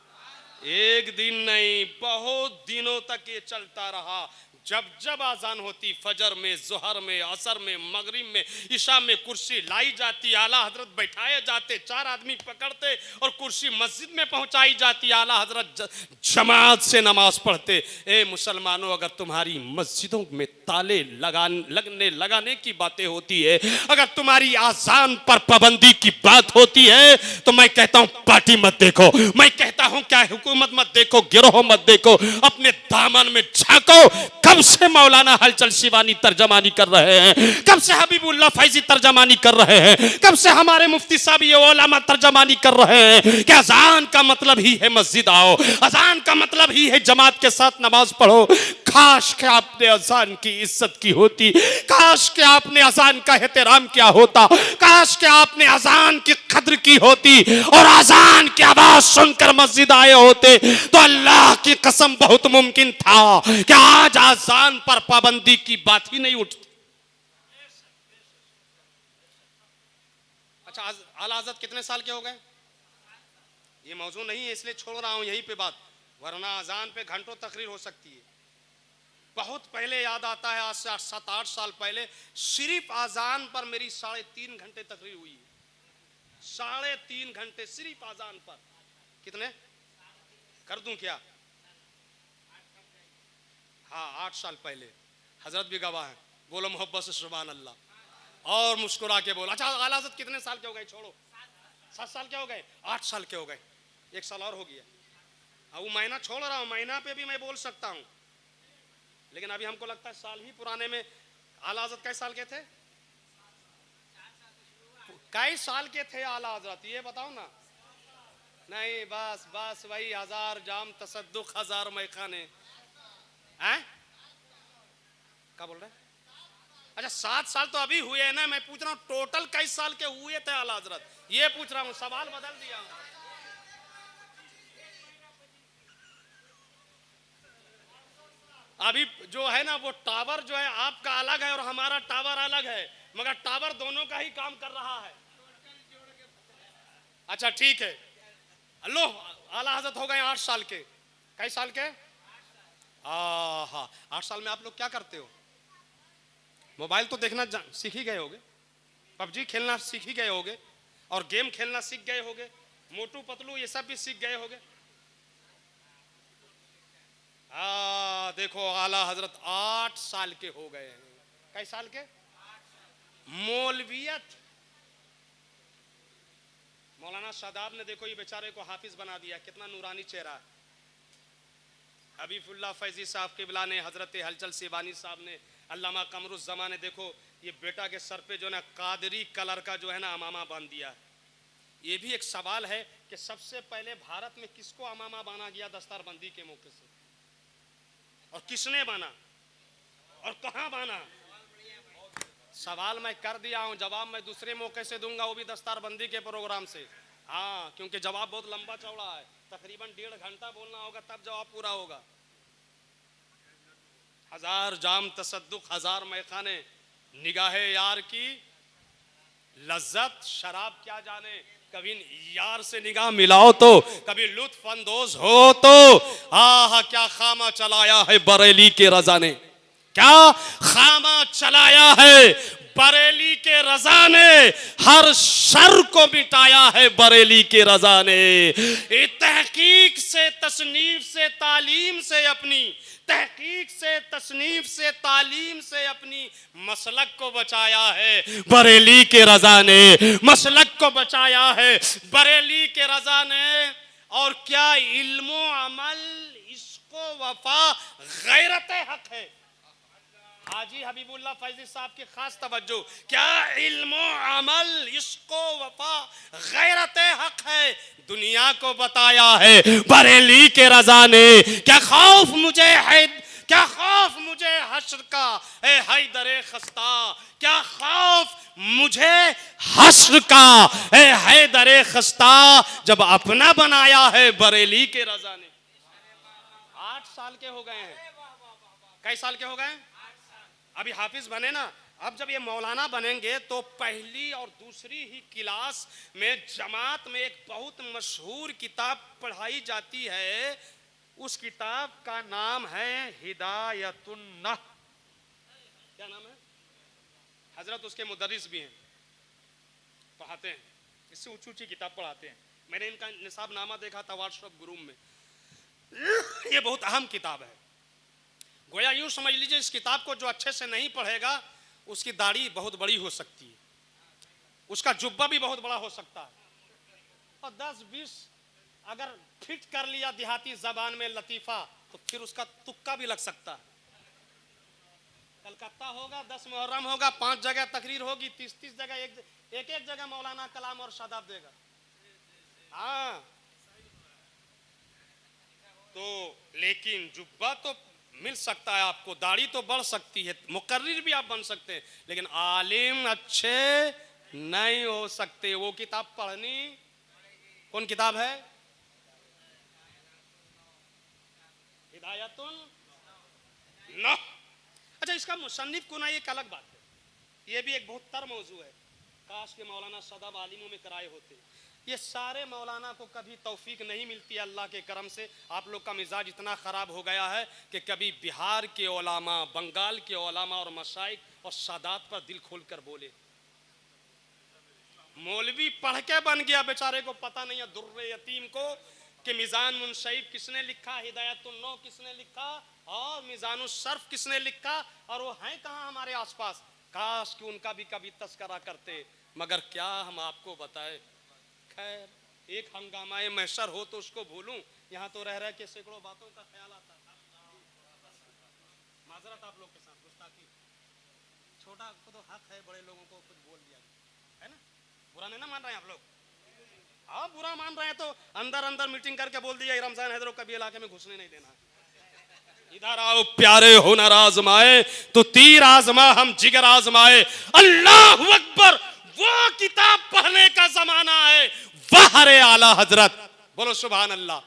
एक दिन नहीं, बहुत दिनों तक ये चलता रहा। जब जब आजान होती, फजर में, जोहर में, असर में, मगरिब में, इशा में, कुर्सी लाई जाती, आला हजरत बैठाए जाते, 4 आदमी पकड़ते और कुर्सी मस्जिद में पहुंचाई जाती, आला हजरत जमात से नमाज पढ़ते। ए मुसलमानों, अगर तुम्हारी मस्जिदों में ताले लगाने की बातें होती है, अगर तुम्हारी आजान पर पाबंदी की बात होती है, तो मैं कहता हूं पार्टी मत देखो, मैं कहता हूं क्या हुकूमत मत देखो, गिरोह मत देखो, अपने दामन में झांको। कब से मौलाना हलचल शिवानी तर्जमानी कर रहे हैं, कब से हबीबुल्लाह फैजी तर्जमानी कर रहे हैं, कब से हमारे मुफ्ती साहब ये उलमा तर्जमानी कर रहे हैं कि अजान का मतलब ही है मस्जिद आओ, अजान का मतलब ही है जमात के साथ नमाज पढ़ो। काश के आपने अजान की इज्जत की होती, काश के आपने अजान का एहतराम किया होता, काश के आपने अजान की कद्र की होती और अजान की आवाज सुनकर मस्जिद आए होते, तो अल्लाह की कसम बहुत मुमकिन था कि आज अजान पर पाबंदी की बात ही नहीं उठती। अच्छा, आला हज़रत कितने साल के हो गए? ये मौजू नहीं है इसलिए छोड़ रहा हूं यहीं पे बात, वरना अजान पे घंटों तकरीर हो सकती है। बहुत पहले याद आता है, आज से 7-8 साल पहले सिर्फ अजान पर मेरी 3.5 घंटे तकरीर हुई है। 3.5 घंटे सिर्फ अजान पर। कितने कर दूं क्या? हाँ, 8 साल पहले। हजरत भी गवाह है। बोलो मोहब्बत से सुभान अल्लाह और मुस्कुरा के बोलो। अच्छा, आला हजरत कितने साल के हो गए? छोड़ो, 7 साल के हो गए, 8 साल के हो गए, 1 साल और हो गया। अब वो महीना छोड़ रहा हूँ, महीना पे भी मैं बोल सकता हूँ, लेकिन अभी हमको लगता है साल ही पुराने में। आला हजरत कई साल के थे? कई साल के थे आला हजरत, ये बताओ ना। नहीं, बस बस वही 1000 जाम तसद्दुक 1000 मैखाने हैं। क्या बोल रहे हैं? अच्छा, 7 साल तो अभी हुए हैं ना, मैं पूछ रहा हूँ टोटल कई साल के हुए थे आला हजरत, ये पूछ रहा हूँ, सवाल बदल दिया हूँ। अभी जो है ना वो टावर जो है आपका अलग है और हमारा टावर अलग है, मगर टावर दोनों का ही काम कर रहा है। अच्छा ठीक है, लो आला हजरत हो गए 8 साल के। कई साल के? हाँ, 8 साल में आप लोग क्या करते हो? मोबाइल तो देखना सीख ही गए होगे, पबजी खेलना सीख ही गए होगे, और गेम खेलना सीख गए होगे, मोटू पतलू ये सब भी सीख गए होगे। देखो आला हजरत 8 साल के हो गए हैं। कई साल के? मौलवियत। मौलाना शादाब ने देखो ये बेचारे को हाफिज बना दिया, कितना नूरानी चेहरा है। हबीबुल्लाह फैजी साहब किबला ने, हजरत हलचल सिबानी साहब ने, अल्लामा कमरुज़्ज़मा ने देखो ये बेटा के सर पे जो है ना कादरी कलर का जो है ना अमामा बांध दिया। ये भी एक सवाल है कि सबसे पहले भारत में किसको अमामा बांधा गया दस्तारबंदी के मौके से, और किसने बांधा और कहां बांधा? सवाल मैं कर दिया हूं, जवाब मैं दूसरे मौके से दूंगा, वो भी दस्तारबंदी के प्रोग्राम से। हाँ, क्योंकि जवाब बहुत लंबा चौड़ा है, तकरीबन 1.5 घंटा बोलना होगा तब जवाब पूरा होगा। 1000 जाम तसद्दुक 1000 मैखाने, निगाहे यार की लज्जत शराब क्या जाने, कभी यार से निगाह मिलाओ तो कभी लुत्फ अंदोज हो तो। आह क्या खामा चलाया है बरेली के रजा ने, क्या खामा चलाया है बरेली के रजा ने, हर शर को मिटाया है बरेली के रजा ने। तहकीक से तसनीफ से तालीम से अपनी, तहकीक से तसनीफ से तालीम से अपनी मसलक को बचाया है बरेली के रजा ने, मसलक को बचाया है बरेली के रजा ने। और क्या इल्मो अमल इसको वफा गैरत हक है। हाजी हबीबुल्लाह फैजी साहब की खास तवज्जो, क्या इल्मो अमल इसको वफा गैरत हक है, दुनिया को बताया है बरेली के रजा ने। क्या खौफ मुझे है, क्या खौफ मुझे हश्र का है हैदरे खस्ता, क्या खौफ मुझे हश्र का है हैदरे खस्ता, जब अपना बनाया है बरेली के रजा ने। 8 साल के हो गए हैं। कई साल के हो गए? अभी हाफिज बने ना, अब जब ये मौलाना बनेंगे तो पहली और दूसरी ही क्लास में जमात में एक बहुत मशहूर किताब पढ़ाई जाती है, उस किताब का नाम है हिदायतुन नह। क्या नाम है? हजरत उसके मुदर्रिस भी हैं, पढ़ाते हैं, इससे ऊंची ऊंची किताब पढ़ाते हैं। मैंने इनका निसाबनामा देखा था व्हाट्सएप ग्रुप में, ये बहुत अहम किताब है। गोया यूं समझ लीजिए इस किताब को जो अच्छे से नहीं पढ़ेगा उसकी दाढ़ी बहुत बड़ी हो सकती है, उसका जुब्बा भी बहुत बड़ा हो सकता है, और 10-20 अगर फिट कर लिया देहाती जबान में लतीफा तो फिर उसका तुक्का भी लग सकता है। कलकत्ता होगा, 10 मुहर्रम होगा, 5 जगह तकरीर होगी, 30-30 जगह एक जगह मौलाना कलाम और शादाब देगा। हाँ तो लेकिन जुब्बा तो मिल सकता है आपको, दाढ़ी तो बढ़ सकती है, मुकर्रिर भी आप बन सकते हैं, लेकिन आलिम अच्छे नहीं हो सकते। वो किताब पढ़नी, कौन किताब है? हिदायतुन नह। अच्छा, इसका मुसन्निफ को ना एक अलग बात है, ये भी एक बहुत तर मौजू है, काश के मौलाना शादाब आलिमों में कराए होते। ये सारे मौलाना को कभी तौफीक नहीं मिलती है अल्लाह के करम से। आप लोग का मिजाज इतना ख़राब हो गया है कि कभी बिहार के उलामा, बंगाल के उलामा और मशाइख और सादात पर दिल खोल कर बोले। मौलवी पढ़ के बन गया, बेचारे को पता नहीं है दुर्रे यतीम को कि मिजान मुनशईब किसने लिखा, हिदायतुन्नो किसने लिखा और मिजानुस्सर्फ किसने लिखा, और वो हैं कहाँ हमारे आसपास। काश कि उनका भी कभी तस्करा करते, मगर क्या हम आपको बताए। खैर, एक हंगामाए महशर हो तो उसको भूलूं, यहाँ तो रह रह के सैकड़ों बातों का ख्याल आता है। माजरत आप लोग के साथ गुस्ताखी, छोटा को तो हक है, बड़े लोगों को कुछ बोल दिया है ना, बुरा नहीं ना मान रहे हैं आप लोग। हाँ, बुरा मान रहे हैं तो अंदर अंदर मीटिंग करके बोल दिया रमजान हैदरों कभी इलाके में घुसने नहीं देना। इधर आओ प्यारे हो न आजमाए तो तीर आजमा हम जिगर आजमाए। अल्लाह अकबर, वो किताब पढ़ने का जमाना है, वाह रे आला हजरत, बोलो सुभान अल्लाह।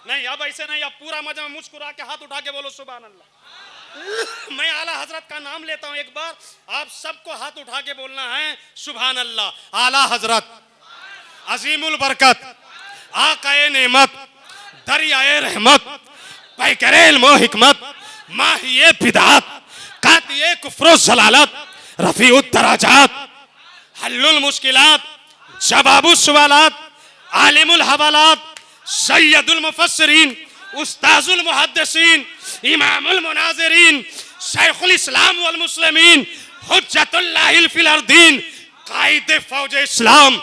नहीं अब ऐसे नहीं, अब पूरा मजा मुस्कुरा के हाथ उठा के बोलो सुभान अल्लाह। मैं आला हजरत का नाम लेता हूं, एक बार आप सबको हाथ उठा के बोलना है सुभान अल्लाह। आला हजरत अजीमुल बरकत, आकाए नेमत, दरियाए रहमत, पैकरे इल्म व हिकमत, माहिए बिदात, कातिए कुफ्र जलालत, रफीउद दराजात, हल्लुल मुश्किलात, जवाबुस सवालात, आलिमुल हवालात, सैयदुल मुफस्सिरीन, उस्ताजुल मुहद्दिसीन, इमामुल मुनाज़िरीन, शेखुल इस्लाम वल मुस्लिमीन, हुज्जतुल्लाहिल फिल अर्दीन, कायदे फौज इस्लाम,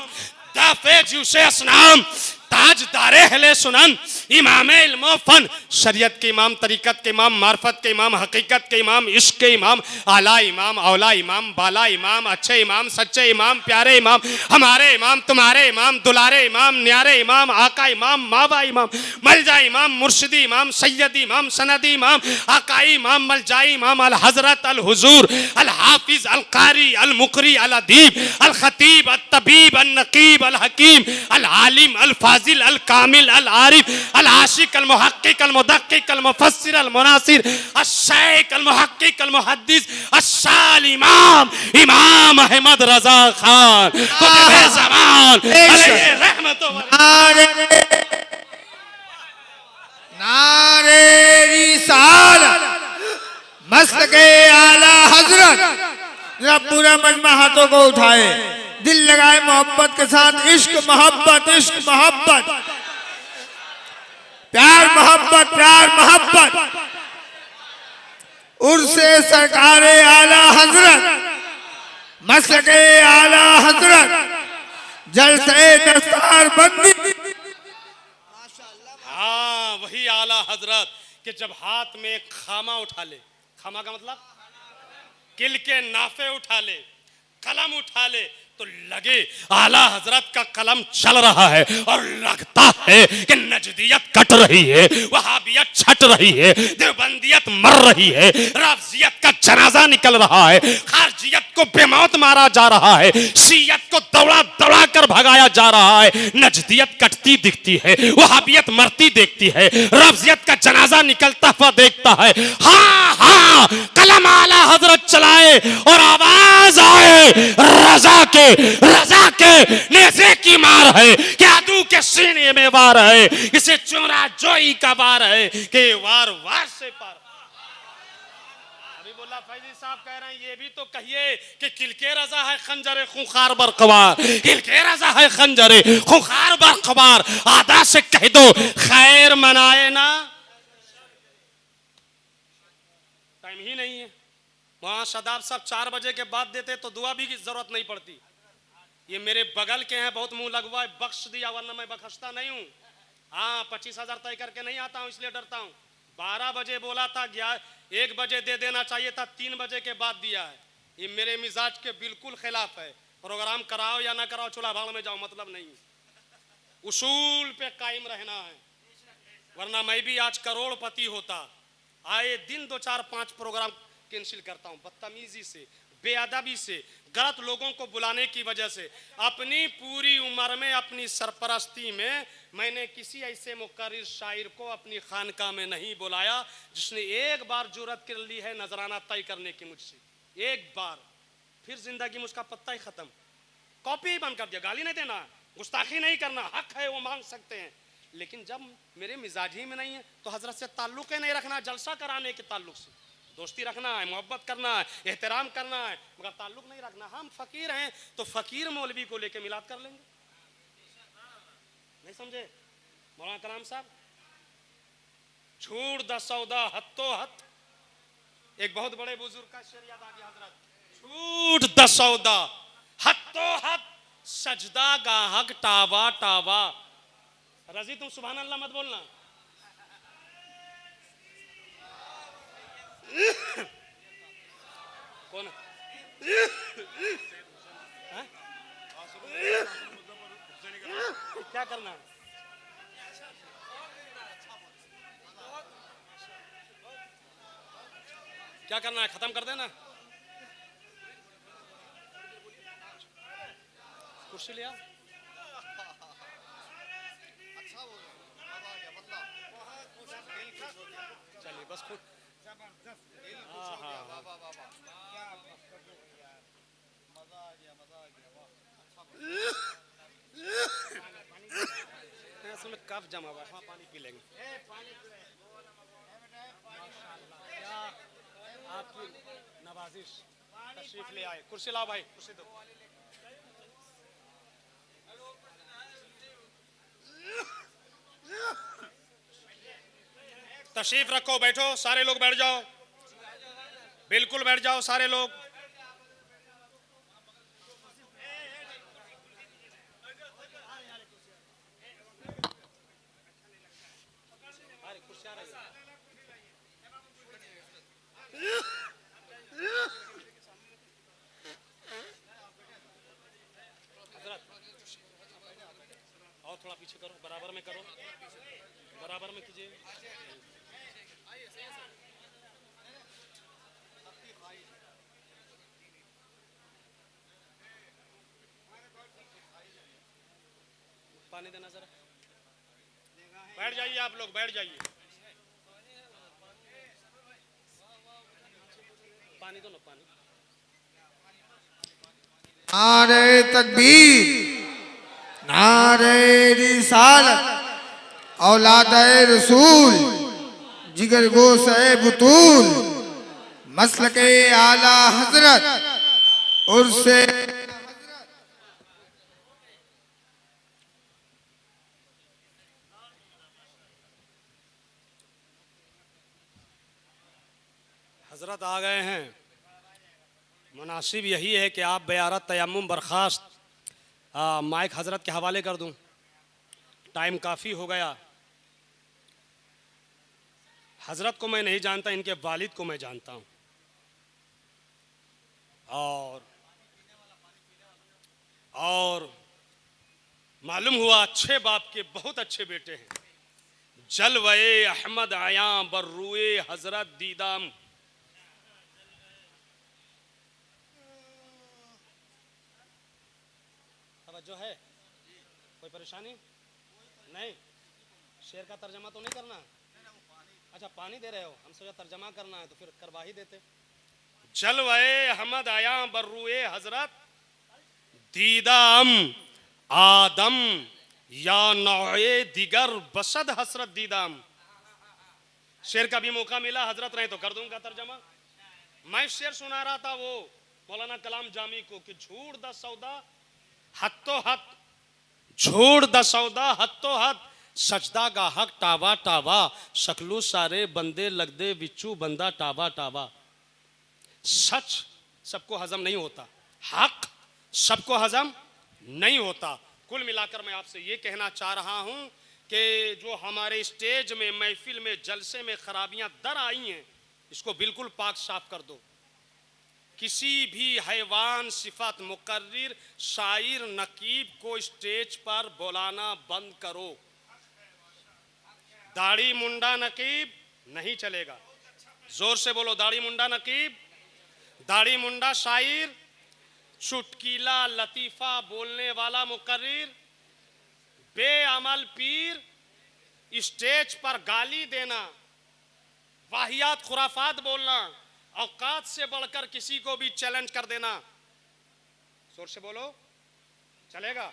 दाफे जुसे असनाम, ताजदारे अहले सुनन, इमाम इल्म फन, शरीयत के इमाम, तरीकत के इमाम, मार्फत के इमाम, हकीकत के इमाम, इश्क के इमाम, आला इमाम, औला इमाम, बाला इमाम, अच्छे इमाम, सच्चे इमाम, प्यारे इमाम, हमारे इमाम, तुम्हारे इमाम, दुलारे इमाम, न्यारे इमाम, आका इमाम, मावा इमाम, मलजा इमाम, मुर्शिदी इमाम, सैयदी इमाम, सनदी इमाम, आकाई इमाम, मलजाई इमाम, अल हजरत, अल हुजूर, अल हाफिज, अल कारी, अल मुकरी, अल अदीब, अल खतीब, अल तबीब, अल नकीब, अल हकीम, अल आलिम, अल फाजिल, अल कामिल, अल आरिफ, अल आशिक, अल मुहक्किक, अल मुदक्किक, अल मुफस्सिर, अल मुनासिर, अल शेख, अल मुहक्किक, अल मुहद्दिस, अस्साल इमाम, इमाम अहमद रजा खान कुतुबे ज़मान अलैहि रहमत व नारे रिसालत, मस्तके आला हजरत। जरा पूरा मजमा हाथों को उठाए, दिल लगाए मोहब्बत के साथ। इश्क मोहब्बत, इश्क मोहब्बत, प्यार मोहब्बत, प्यार मोहब्बत। उर्से सरकारे आला हजरत, मसके आला हजरत, जलसे दस्तार बंदी। हाँ, वही आला हजरत कि जब हाथ में एक खामा उठा ले, खामा का मतलब किल के नाफे उठा ले, कलम उठा ले, तो लगे आला हजरत का कलम चल रहा है और लगता है कि नजदियत कट रही है, वहाबियत छट रही है, देवबंदियत मर रही है, राफजियत का जनाजा निकल रहा है, खारजियत को बेमौत मारा जा रहा है, शियत को दौड़ा दौड़ा कर भगाया जा रहा है। नजदियत कटती दिखती है, वहाबियत मरती देखती है, राफजियत का जनाजा निकलता हुआ देखता है। हाँ हाँ, कलम आला हजरत चलाए और आवाज आए, रजा के नेज़े की मार है, कि आदू के सीने में वार है, इसे चोरा जोई का वार है, कि वार वार से पार। अभी बोला फैजी साहब कह रहे हैं, ये भी तो कहिए कि किलके रजा है खंजरे खुंखार बरकबार, किलके रजा है खंजरे खुंखार बरकबार। आदा से कह दो खैर मनाए ना, टाइम ही नहीं है। वहां शदाब साहब 4 बजे के बाद देते तो दुआ भी की जरूरत नहीं पड़ती। ये मेरे बगल के हैं, बहुत मुंह लगवा, बख्श दिया, वरना मैं बख्शता नहीं हूँ। हाँ, 25,000 तय करके नहीं आता हूँ, इसलिए डरता हूँ। 12 बजे बोला था, 1 बजे दे देना चाहिए था, 3 बजे के बाद दिया है। ये मेरे मिजाज के बिल्कुल खिलाफ है। प्रोग्राम कराओ या ना कराओ, चूल्हा भाड़ में जाओ, मतलब नहीं। उसूल पे कायम रहना है, वरना मैं भी आज करोड़पति होता। आए दिन 2 4 5 प्रोग्राम कैंसिल करता हूँ, बदतमीजी से, बेअदबी से, गलत लोगों को बुलाने की वजह से। अपनी पूरी उम्र में, अपनी सरपरस्ती में मैंने किसी ऐसे मुकर्रिर शायर को अपनी खानका में नहीं बुलाया जिसने एक बार जुर्रत कर ली है नजराना तय करने की मुझसे। एक बार, फिर जिंदगी में उसका पत्ता ही खत्म। कॉपी ही बंद कर दिया। गाली नहीं देना, गुस्ताखी नहीं करना, हक है वो मांग सकते हैं, लेकिन जब मेरे मिजाज ही में नहीं है तो हजरत से ताल्लुक ही नहीं रखना। जलसा कराने के ताल्लुक से दोस्ती रखना है, मोहब्बत करना है, एहतराम करना है, मगर ताल्लुक नहीं रखना। हम फकीर हैं तो फकीर मौलवी को लेके मिलाद कर लेंगे, नहीं समझे? मौलाना कलाम साहब, झूठ द सौदा हत्तो हत, एक बहुत बड़े बुजुर्ग का शेर याद आ गया हजरत, झूठ द सौदा हत्तो हत, सजदा गाहक टावा टावा। रजी तुम सुभान अल्लाह मत बोलना। कौन है? क्या करना है? क्या करना है? खत्म कर देना। कुर्सी ले आओ। चलिए बस खुद। इसमें कफ जमा हुआ है, पानी पी लेंगे। क्या आपकी नवाजिश, तशरीफ ले आए। कुर्सी लाओ भाई, कुर्सी दो। तशरीफ रखो, बैठो सारे लोग, बैठ जाओ, बिल्कुल बैठ जाओ सारे लोग। और थोड़ा पीछे करो, बराबर में करो, बराबर में कीजिए। पानी देना जरा। बैठ जाइए आप लोग, बैठ जाइए। पानी दो ना, पानी। नारे तकबीर, नारे रिसालत, औलादे रसूल, जिगर गोशे बुतूल, मसलके आला हजरत, उर्से हजरत आ गए हैं। मुनासिब यही है कि आप बेआरत तयम्मुम बर्खास्त, माइक हजरत के हवाले कर दूं, टाइम काफ़ी हो गया। हजरत को मैं नहीं जानता, इनके वालिद को मैं जानता हूं, और मालूम हुआ अच्छे बाप के बहुत अच्छे बेटे हैं। जलवे अहमद आया बर्रुए हजरत दीदाम। जो है कोई परेशानी नहीं? शेर का तर्जमा तो नहीं करना? अच्छा पानी दे रहे हो, हम सोचा तर्जमा करना है तो फिर करवा ही देते। जलवे अहमद आया बर्रुए हजरत दीदाम आदम या नौए दिगर बसद हसरत दीदाम। शेर का भी मौका मिला, हजरत रहे तो कर दूंगा तर्जमा। मैं शेर सुना रहा था वो मौलाना कलाम जामी को कि झूठ द सौदा हत्तो हत, झूठ द सौदा हत्तो हत, सजदा का हक टावा टावा, शकलू सारे बंदे लगदे विचू बंदा टावा टावा। सच सबको हजम नहीं होता, हक सबको हजम नहीं होता। कुल मिलाकर मैं आपसे ये कहना चाह रहा हूं कि जो हमारे स्टेज में, महफिल में, जलसे में खराबियां दर आई हैं, इसको बिल्कुल पाक साफ कर दो। किसी भी हैवान सिफत मुकर्रिर शायर नकीब को स्टेज पर बुलाना बंद करो। दाढ़ी मुंडा नकीब नहीं चलेगा, जोर से बोलो दाढ़ी मुंडा नकीब। दाढ़ी मुंडा शायर, चुटकीला लतीफा बोलने वाला मुकर्रिर, बेअमल पीर, स्टेज पर गाली देना, वाहियात खुराफात बोलना, औकात से बढ़कर किसी को भी चैलेंज कर देना, जोर से बोलो चलेगा?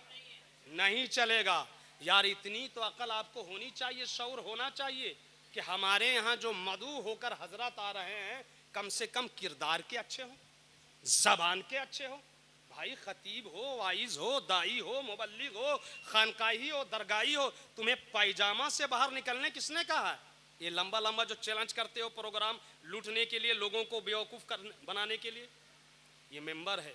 नहीं चलेगा। यार इतनी तो अकल आपको होनी चाहिए, शऊर होना चाहिए कि हमारे यहाँ जो मदू होकर हजरत आ रहे हैं, कम से कम किरदार के अच्छे हो, जबान के अच्छे हो, भाई खतीब हो, वाइज हो, दाई हो, मुबल्लिग हो, खानकाही हो, दरगाही हो, तुम्हें पायजामा से बाहर निकलने किसने कहा है? ये लंबा लंबा जो चैलेंज करते हो प्रोग्राम लूटने के लिए, लोगों को बेवकूफ़ बनाने के लिए, ये मेंबर है।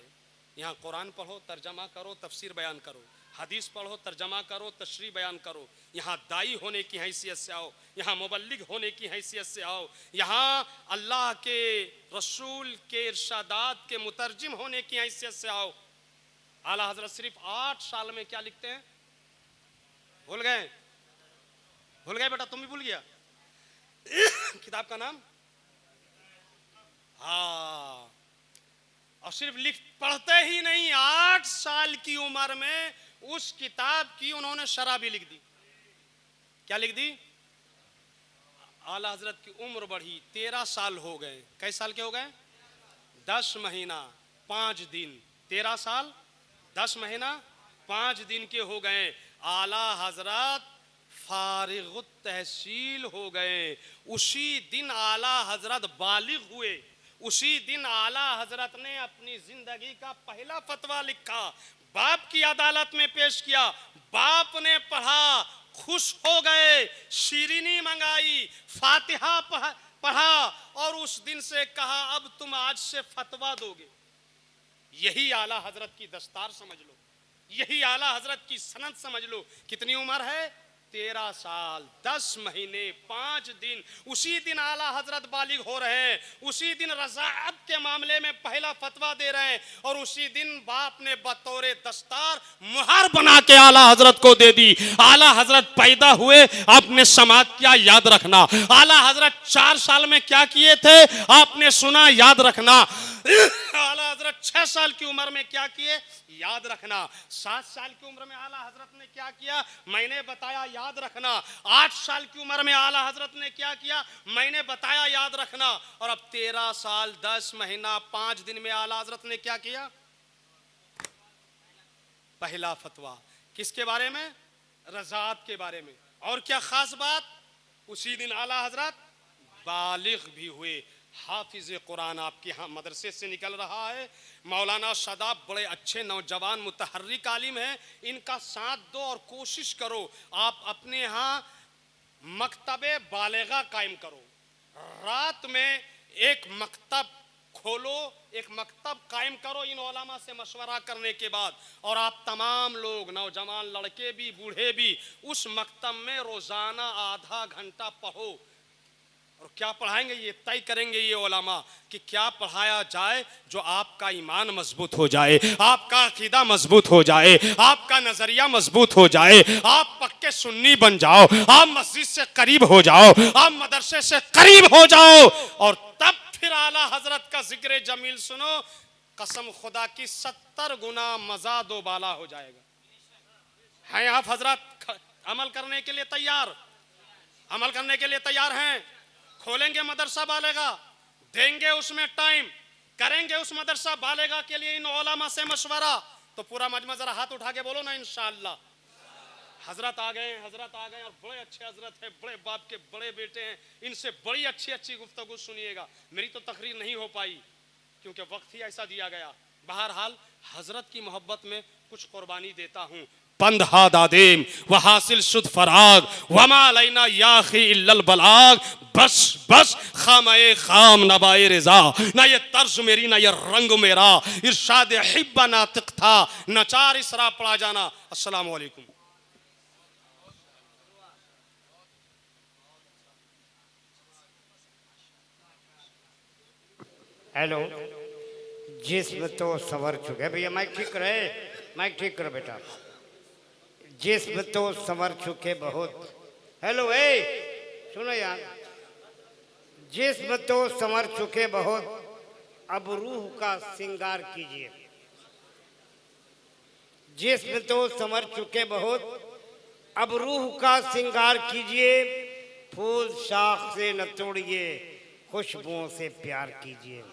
यहाँ कुरान पढ़ो, तर्जमा करो, तफसीर बयान करो, हदीस पढ़ो, तर्जमा करो, तशरीह बयान करो। यहाँ दाई होने की हैसियत से आओ, यहाँ मुबल्लिग होने की हैसियत से आओ, यहाँ अल्लाह के रसूल के इरशादात के मुतरजिम होने की हैसियत से आओ। आला हजरत सिर्फ 8 साल में क्या लिखते हैं? भूल गए? भूल गए बेटा? तुम भी भूल गया किताब का नाम? हाँ, और सिर्फ लिख पढ़ते ही नहीं, 8 साल की उम्र में उस किताब की उन्होंने शरह भी लिख दी। क्या लिख दी? आला हजरत की उम्र बढ़ी, 13 साल हो गए। कई साल के हो गए? 10 महीना 5 दिन। 13 साल 10 महीना 5 दिन के हो गए। आला हजरत फारिगुत तहसील हो गए। उसी दिन आला हजरत बालिग हुए। उसी दिन आला हजरत ने अपनी जिंदगी का पहला फतवा लिखा, बाप की अदालत में पेश किया। बाप ने पढ़ा, खुश हो गए, शीरीनी मंगाई, फातिहा पढ़ा और उस दिन से कहा अब तुम आज से फतवा दोगे। यही आला हजरत की दस्तार समझ लो, यही आला हजरत की सनद समझ लो। कितनी उम्र है? 13 साल 10 महीने 5 दिन। उसी दिन आला हजरत बालिग हो रहे हैं, उसी दिन रज़ाअत के मामले में पहला फतवा दे रहे हैं और उसी दिन बाप ने बतौरे दस्तार मुहर बना के आला हजरत को दे दी। आला हजरत पैदा हुए, आपने समात किया, याद रखना। आला हजरत 4 साल में क्या किए थे, आपने सुना, याद रखना। आला हजरत 6 साल की उम्र में क्या किए, याद रखना। 7 साल की उम्र में आला हजरत ने क्या किया, मैंने बताया, याद रखना। 8 साल की उम्र में आला हजरत ने क्या किया, मैंने बताया, याद रखना। और अब 13 साल 10 महीना 5 दिन में आला हजरत ने क्या किया, पहला फतवा। किसके बारे में? रज़ात के बारे में। और क्या खास बात, उसी दिन आला हजरत बालिग भी हुए। हाफिज कुरान आपके यहाँ मदरसे से निकल रहा है। मौलाना शादाब बड़े अच्छे नौजवान मुतहर्रिक आलिम हैं, इनका साथ दो और कोशिश करो आप अपने यहाँ मकतबे बालिगा कायम करो। रात में एक मकतब खोलो, एक मकतब कायम करो इन उलमा से मशवरा करने के बाद, और आप तमाम लोग, नौजवान लड़के भी बूढ़े भी, उस मकतब में रोज़ाना आधा घंटा पढ़ो। और क्या पढ़ाएंगे ये तय करेंगे ये उलमा कि क्या पढ़ाया जाए जो आपका ईमान मजबूत हो जाए, आपका अकीदा मजबूत हो जाए, आपका नजरिया मजबूत हो जाए, आप पक्के सुन्नी बन जाओ, आप मस्जिद से करीब हो जाओ, आप मदरसे से करीब हो जाओ। और तब फिर आला हजरत का जिक्र जमील सुनो, कसम खुदा की 70 गुना मजा दो बाला हो जाएगा। हैं आप हजरत अमल करने के लिए तैयार? अमल करने के लिए तैयार हैं? खोलेंगे मदरसा बालेगा, देंगे उसमें टाइम, करेंगे उस मदरसा बालेगा के लिए इन उलमा से मशवरा। तो पूरा मजमा जरा हाथ उठा के बोलो ना इंशाअल्लाह। हजरत आ गए, हजरत आ गए और बड़े अच्छे हजरत हैं, बड़े बाप के बड़े बेटे हैं, इनसे बड़ी अच्छी अच्छी गुफ्तगू सुनिएगा। मेरी तो तकरीर नहीं हो पाई क्योंकि वक्त ही ऐसा दिया गया। बहरहाल हजरत की मोहब्बत में कुछ कुर्बानी देता हूँ। पंदहा दादेम व हासिल शुद्ध फराग वमा अलैना याखी इल्लल बलाग। बस बस खामे खाम नबाए रजा, ना ये तर्ज मेरी ना ये रंग मेरा, इरशाद हिब्बा नातिक था, नचार इसरा पढ़ा जाना। अस्सलाम वालेकुम। हेलो, जिस्म तो संवर चुके भैया, माइक ठीक करे, माइक ठीक करो बेटा। जिस्म तो संवर चुके बहुत। हेलो ए सुनो यार, जिस्म तो संवर चुके बहुत, अब रूह का श्रृंगार कीजिए। जिस्म तो संवर चुके बहुत, अब रूह का श्रृंगार कीजिए। फूल शाख से न तोड़िए, खुशबुओं से प्यार कीजिए।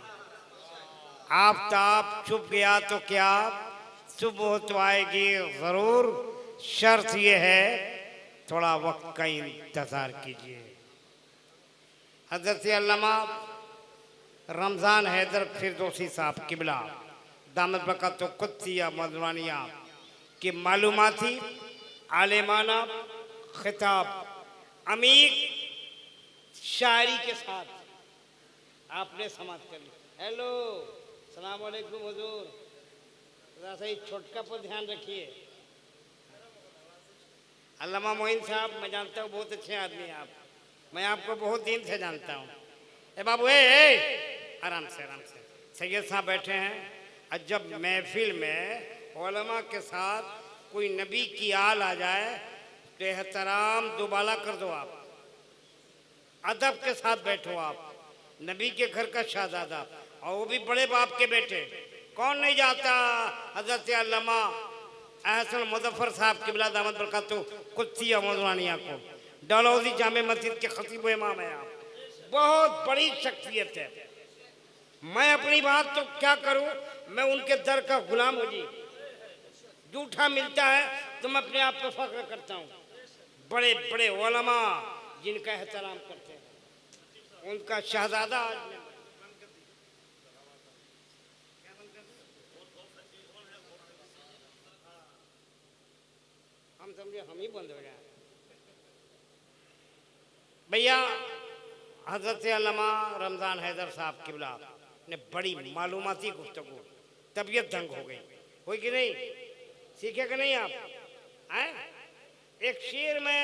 आफताब छुप गया तो क्या, सुबह तो आएगी जरूर। शर्त यह है थोड़ा वक्त का इंतजार कीजिए। हज़रत अल्लामा रमज़ान हैदर फिरदौसी साहब किबला दामद बरकत कुत्सिया मदवानिया की मालूमाती आलिमाना खिताब अमीर शायरी के साथ आपने समाप्त कर ली। हेलो सलाम वालेकुम हुजूर, जरा सा छोटका पर ध्यान रखिए। अल्लामा मोइन साहब, मैं जानता हूँ बहुत अच्छे आदमी हैं आप, मैं आपको बहुत दिन से जानता हूँ। ए बाबू आराम से आराम से। सैयद साहब बैठे हैं, और जब महफिल में उलमा के साथ कोई नबी की आल आ जाए तो एहतराम दोबाला कर दो आप, अदब के साथ बैठो आप। नबी के घर का शहजादा और वो भी बड़े बाप के बेटे, कौन नहीं जाता हजरत अल्लामा अहसन मुजफ्फर साहब किबला दामद बरकतुहू कुत्सिया मदवानिया को। डलहौजी जामे मस्जिद के खतीब इमाम है आप, बहुत बड़ी शख्सियत है। मैं अपनी बात तो क्या करूं, मैं उनके दर का गुलाम हूं जी। जूठा मिलता है तो मैं अपने आप पे फख्र करता हूं। बड़े बड़े उलमा जिनका एहतराम करते हैं, उनका शहजादा आज हम समझे हम ही बंद हो जाए। भैया हजरत अल्लामा रमजान हैदर साहब किबला ने बड़ी मालूमाती गुफ्तगू, तबीयत दंग हो गई, हुई कि नहीं? सीखे कि नहीं आप? हैं? एक शेर में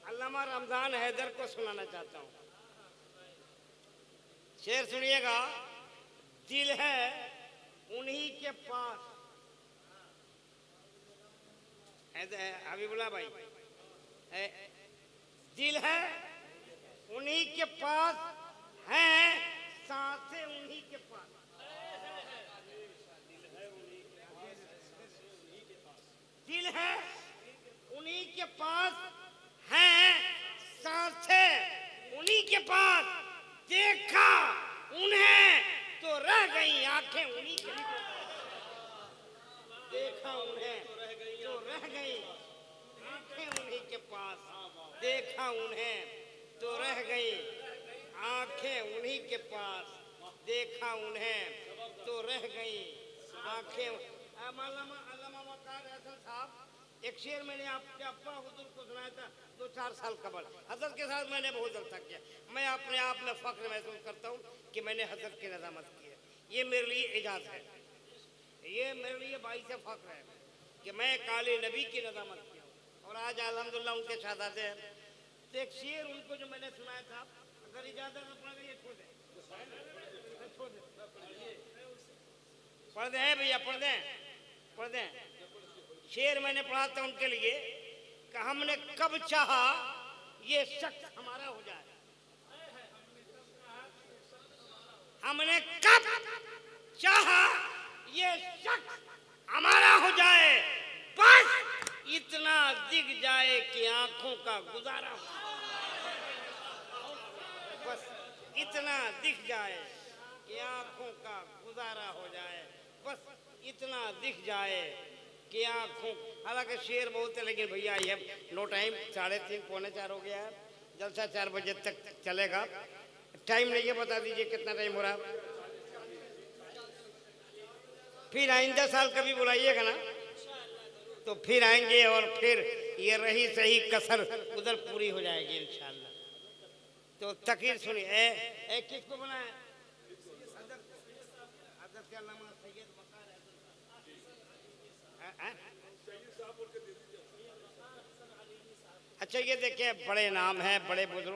अल्लामा रमजान हैदर को सुनाना चाहता हूँ। शेर सुनिएगा। दिल है उन्हीं के पास, हबीबुल्लाह भाई, दिल है उन्हीं के पास है, सांसें उन्हीं के पास। दिल है उन्हीं के पास है, सांसें उन्हीं के पास। देखा उन्हें तो रह गई आंखें उन्हीं के पास। देखा उन्हें तो रह गई आंखें उन्हीं के पास। देखा उन्हें तो रह गई आंखें उन्हीं के पास। देखा उन्हें तो रह गई आंखें। अल्लामा वक़ार हसन साहब, एक शेर मैंने आपके अब्बा हुजूर को सुनाया था 2-4 साल कबल। हजरत के साथ मैंने बहुत जलसा किया। मैं अपने आप में फख्र महसूस करता हूँ कि मैंने हजरत की नज़ामत की है। ये मेरे लिए एजाज़ है, ये मेरे लिए बाई से फख्र है कि मैं काले नबी की नज़ामत किया हूँ। और आज अल्हम्दुलिल्लाह उनके शहजादे हैं। तो एक शेर उनको जो मैंने सुनाया था, अगर इजाज़त है पढ़ दें, छोड़ दें, पढ़ दें भैया, पढ़ दें, पढ़ दें। शेर मैंने पढ़ा था उनके लिए कि हमने कब चाहा ये शख्स हमारा हो जाए। हमने कब चाहा ये शख्स हमारा हो जाए, बस इतना दिख जाए कि आंखों का गुजारा हो। बस इतना दिख जाए कि आंखों का गुजारा हो जाए। बस इतना दिख जाए कि आंखों। हालांकि शेर बहुत है, लेकिन भैया ये नो टाइम, 3:30 पौने 4 हो गया है। जलसा 4 बजे तक चलेगा। टाइम नहीं है, बता दीजिए कितना टाइम हो रहा है। फिर आइंदा साल कभी बुलाइएगा ना, तो फिर आएंगे और फिर ये रही सही कसर उधर पूरी हो जाएगी इंशाल्लाह। तो तकीर सुनिए। किसको बनाया? अच्छा ये देखिए, बड़े नाम है, बड़े बुजुर्ग।